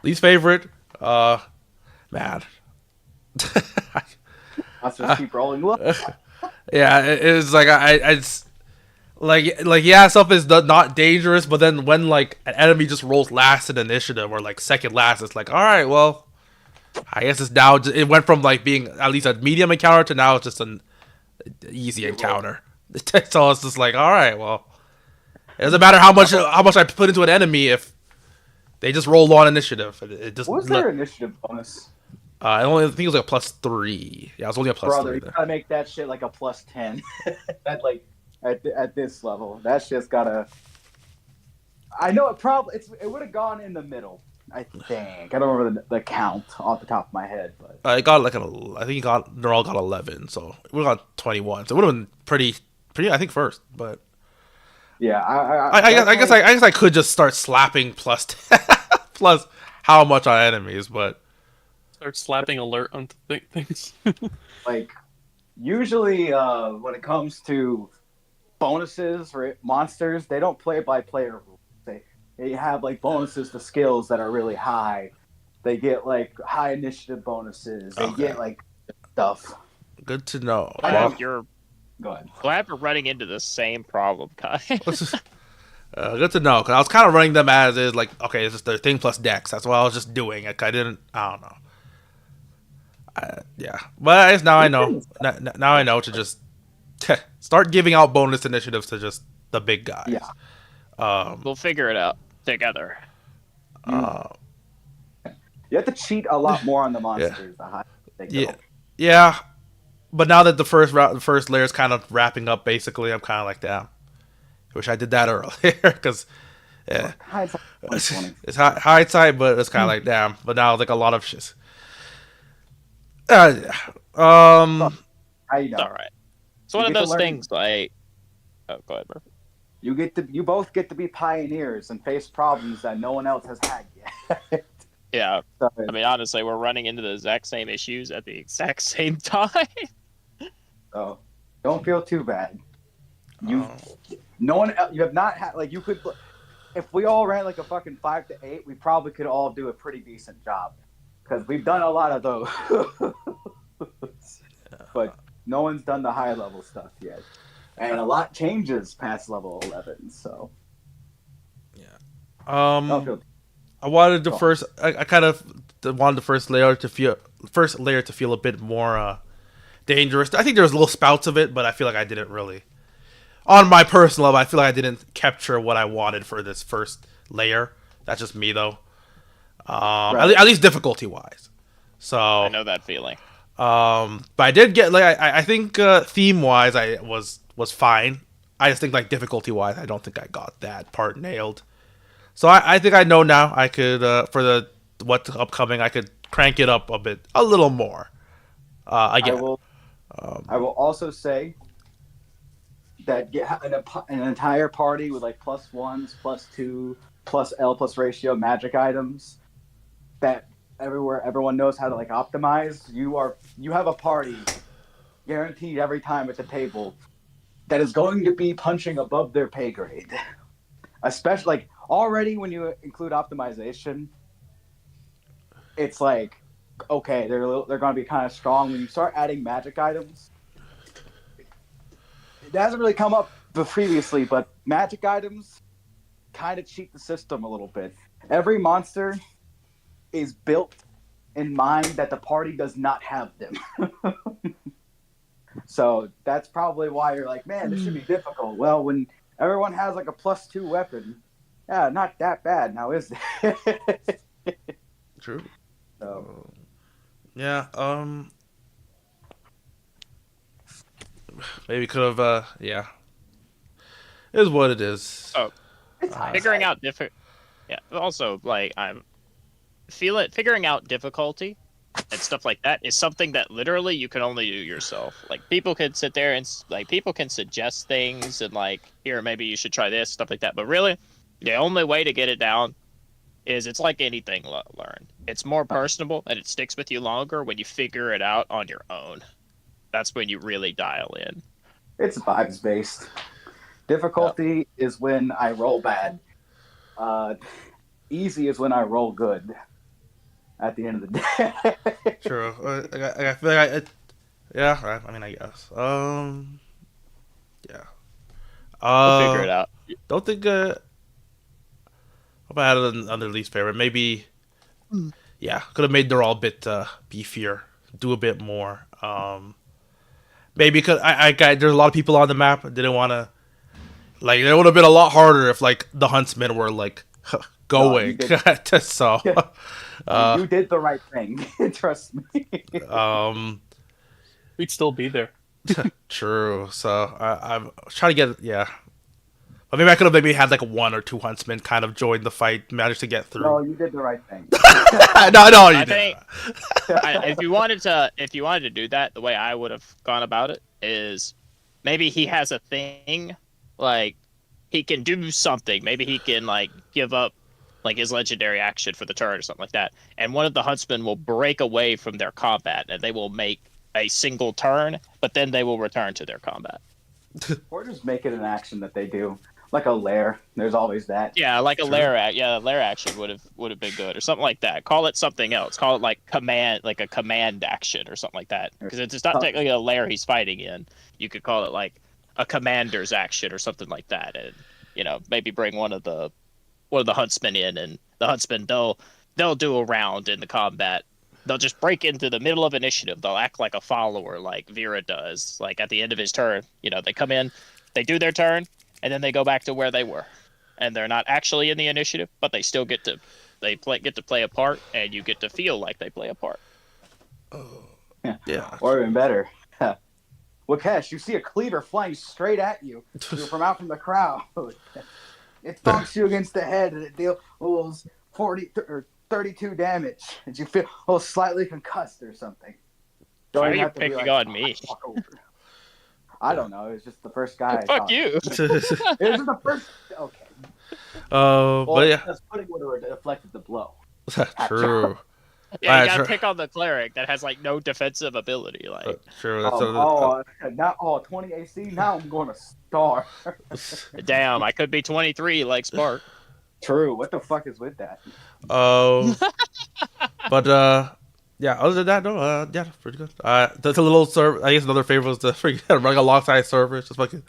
Least favorite, man. Let's just keep rolling. Look. Yeah, it's like I just, like yeah, stuff is not dangerous, but then when like an enemy just rolls last in initiative or like second last, it's like, all right, well, I guess it's now it went from like being at least a medium encounter to now it's just an easy encounter. So it's just like, all right, well, it doesn't matter how much I put into an enemy if they just roll on initiative. It just What was their initiative bonus? I think it was like a +3. Yeah, it was only a +3. Brother, you gotta make that shit like a +10. That like at this level, that's just gotta. I know it would have gone in the middle. I think I don't remember the count off the top of my head, but it got like I think Neural got 11, so it would have got 21. So it would have been pretty. I think first, but yeah, I guess I could just start slapping plus plus how much on enemies, but. Start slapping alert on things. like usually when it comes to bonuses for monsters, they don't play by player rules. They have like bonuses to skills that are really high. They get like high initiative bonuses. They Okay. get like stuff. Good to know. Glad you're Go ahead. glad we're running into the same problem, Kai. Good to know, because I was kind of running them as is, like, okay, it's just their thing plus Dex. That's what I was just doing. Like, I don't know. Yeah. But I guess now I know. Now I know to just start giving out bonus initiatives to just the big guys. Yeah. We'll figure it out together. You have to cheat a lot more on the monsters. The higher they go. Yeah. Yeah. But now that the first layer is kind of wrapping up, basically, I'm kind of like, damn. I wish I did that earlier, because yeah, Hindsight 2020. it's hindsight, but it's kind of like, damn. But now, like, a lot of shit. Yeah. How you know? It's all right. It's one You of get to those learn- things like. Oh, go ahead, Murphy. You both get to be pioneers and face problems that no one else has had yet. Yeah, So, I mean, honestly, we're running into the exact same issues at the exact same time. so don't feel too bad. No one else, you have not had like you could. If we all ran like a fucking 5 to 8, we probably could all do a pretty decent job because we've done a lot of those. But no one's done the high level stuff yet, and a lot changes past level 11. So don't feel I wanted the Go on. first. I kind of wanted the first layer to feel a bit more dangerous. I think there was little spouts of it, but I feel like I didn't really. On my personal level, I feel like I didn't capture what I wanted for this first layer. That's just me, though. Right. At least difficulty wise. So I know that feeling. but I did get like I think theme wise I was fine. I just think like difficulty wise I don't think I got that part nailed. So I think I know now. I could for the what's upcoming I could crank it up a little more. I Again, will. I will also say that an entire party with like +1s, +2, +L plus ratio magic items that everyone knows how to like optimize. You have a party guaranteed every time at the table that is going to be punching above their pay grade. Especially like already when you include optimization, it's like okay, they're going to be kind of strong. When you start adding magic items, it hasn't really come up previously, but magic items kind of cheat the system a little bit. Every monster is built in mind that the party does not have them. So that's probably why you're like, man, this should be difficult. Well, when everyone has like a +2 weapon, yeah, not that bad now, is it? true. So, Yeah. Maybe could have. Yeah. It is what it is. Oh, it's Figuring out Yeah. Also, like figuring out difficulty and stuff like that is something that literally you can only do yourself. Like people can sit there and like people can suggest things and like here maybe you should try this stuff like that. But really, the only way to get it down is it's like anything learned. It's more personable and it sticks with you longer when you figure it out on your own. That's when you really dial in. It's vibes based. Difficulty is when I roll bad. Easy is when I roll good. At the end of the day. True. I feel like yeah. Right. I mean, I guess. Yeah. We'll figure it out. Don't think. If I had another least favorite, maybe. Yeah, could have made they're all a bit beefier, do a bit more. Maybe because there's a lot of people on the map. I didn't want to. Like it would have been a lot harder if like the huntsmen were like going. So. You did the right thing. Trust me. We'd still be there. True. So I'm trying to get but maybe I could have maybe had like 1 or 2 huntsmen kind of join the fight, managed to get through. No, you did the right thing. no, you I did. think if you wanted to do that, the way I would have gone about it is maybe he has a thing like he can do something. Maybe he can like give up like his legendary action for the turn or something like that. And one of the huntsmen will break away from their combat and they will make a single turn, but then they will return to their combat. Or just make it an action that they do, like a lair. There's always that. Yeah, like a True. lair act. Yeah, lair action would have been good, or something like that. Call it something else. Call it like a command action, or something like that. Because it's not technically a lair he's fighting in. You could call it like a commander's action, or something like that, and maybe bring one of the huntsmen in, and the huntsmen they'll do a round in the combat. They'll just break into the middle of initiative. They'll act like a follower, like Vera does. Like at the end of his turn, they come in, they do their turn, and then they go back to where they were. And they're not actually in the initiative, but they still get to play a part, and you get to feel like they play a part. Yeah. Or even better, Wakesh, you see a cleaver flying straight at you from the crowd. It bonks you against the head, and it deals 40 or 32 damage, and you feel slightly concussed or something. Why are Don't you have to be picking like, on me? "Walk over." I don't know. It was just the first guy. I Fuck thought. you. It was just the first. Okay. But yeah, That's putting would have deflected the blow. true. Yeah, you gotta Sure. pick on the cleric that has like no defensive ability. Like, True. That's Now 20 AC. Now I'm going to star. damn, I could be 23 like Spark. True. What the fuck is with that? But yeah. Other than that, no. Yeah, pretty good. That's a little server. I guess another favorite was the freaking running alongside servers, just fucking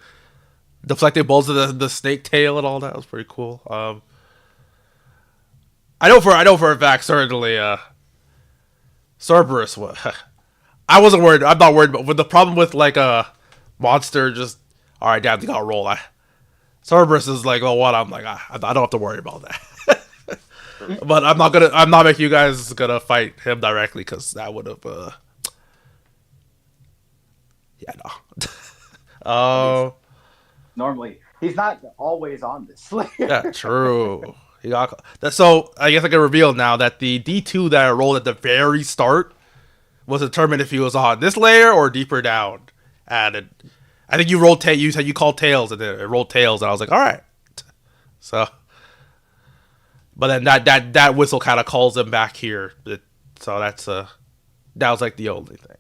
deflecting bolts of the snake tail and all that. Was pretty cool. I know for a fact certainly Cerberus was. I wasn't worried. I'm not worried, but with the problem with like a monster, just all right, damn, they got to roll. Cerberus is like, oh, what? I'm like, I don't have to worry about that. But I'm not making you guys gonna fight him directly because that would have. Yeah, no. Normally, he's not always on this list. Yeah, true. So I guess I can reveal now that the D2 that I rolled at the very start was determined if he was on this layer or deeper down. And I think you rolled you said you called tails, and then it rolled tails, and I was like, all right. So, but then that whistle kind of calls him back here. So that was like the only thing.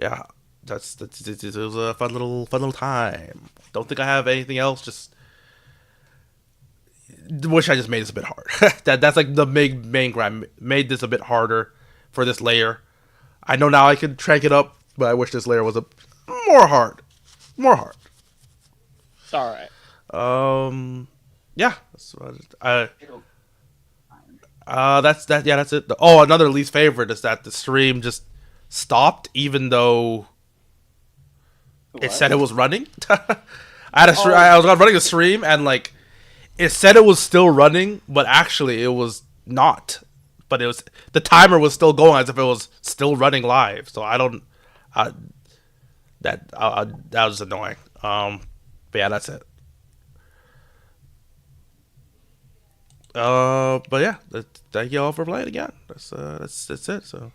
Yeah, it was a fun little time. Don't think I have anything else. Just wish I just made this a bit hard. That's like the main grind. Made this a bit harder for this layer. I know now I can crank it up, but I wish this layer was more hard. It's all right. Yeah. That's that. Yeah, that's it. Oh, another least favorite is that the stream just stopped, even though it said it was running. I was running a stream, and like it said it was still running, but actually it was not. But the timer was still going as if it was still running live. So that was annoying. But yeah, that's it. But yeah, thank you all for playing again. That's it. So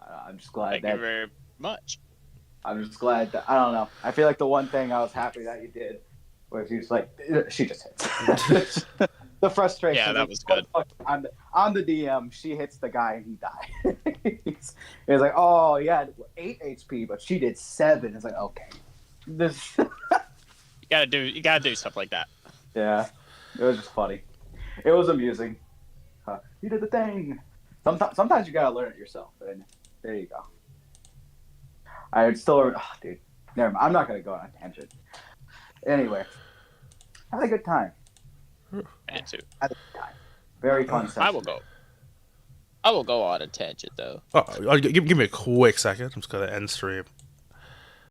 I'm just glad Thank you very much. I'm just glad that I don't know. I feel like the one thing I was happy that you did was you was like she just hits. The frustration. Yeah, that was good. On the DM, she hits the guy and he died. It's like, oh yeah, 8 HP, but she did 7. It's like, okay, this. You gotta do stuff like that. Yeah, it was just funny. It was amusing. You did the thing. Sometimes you gotta learn it yourself, and there you go. Dude, never mind. I'm not gonna go on a tangent. Anyway, had a good time. Me too. Had a good time. Very fun session. I will go on a tangent though. give me a quick second. I'm just gonna end stream.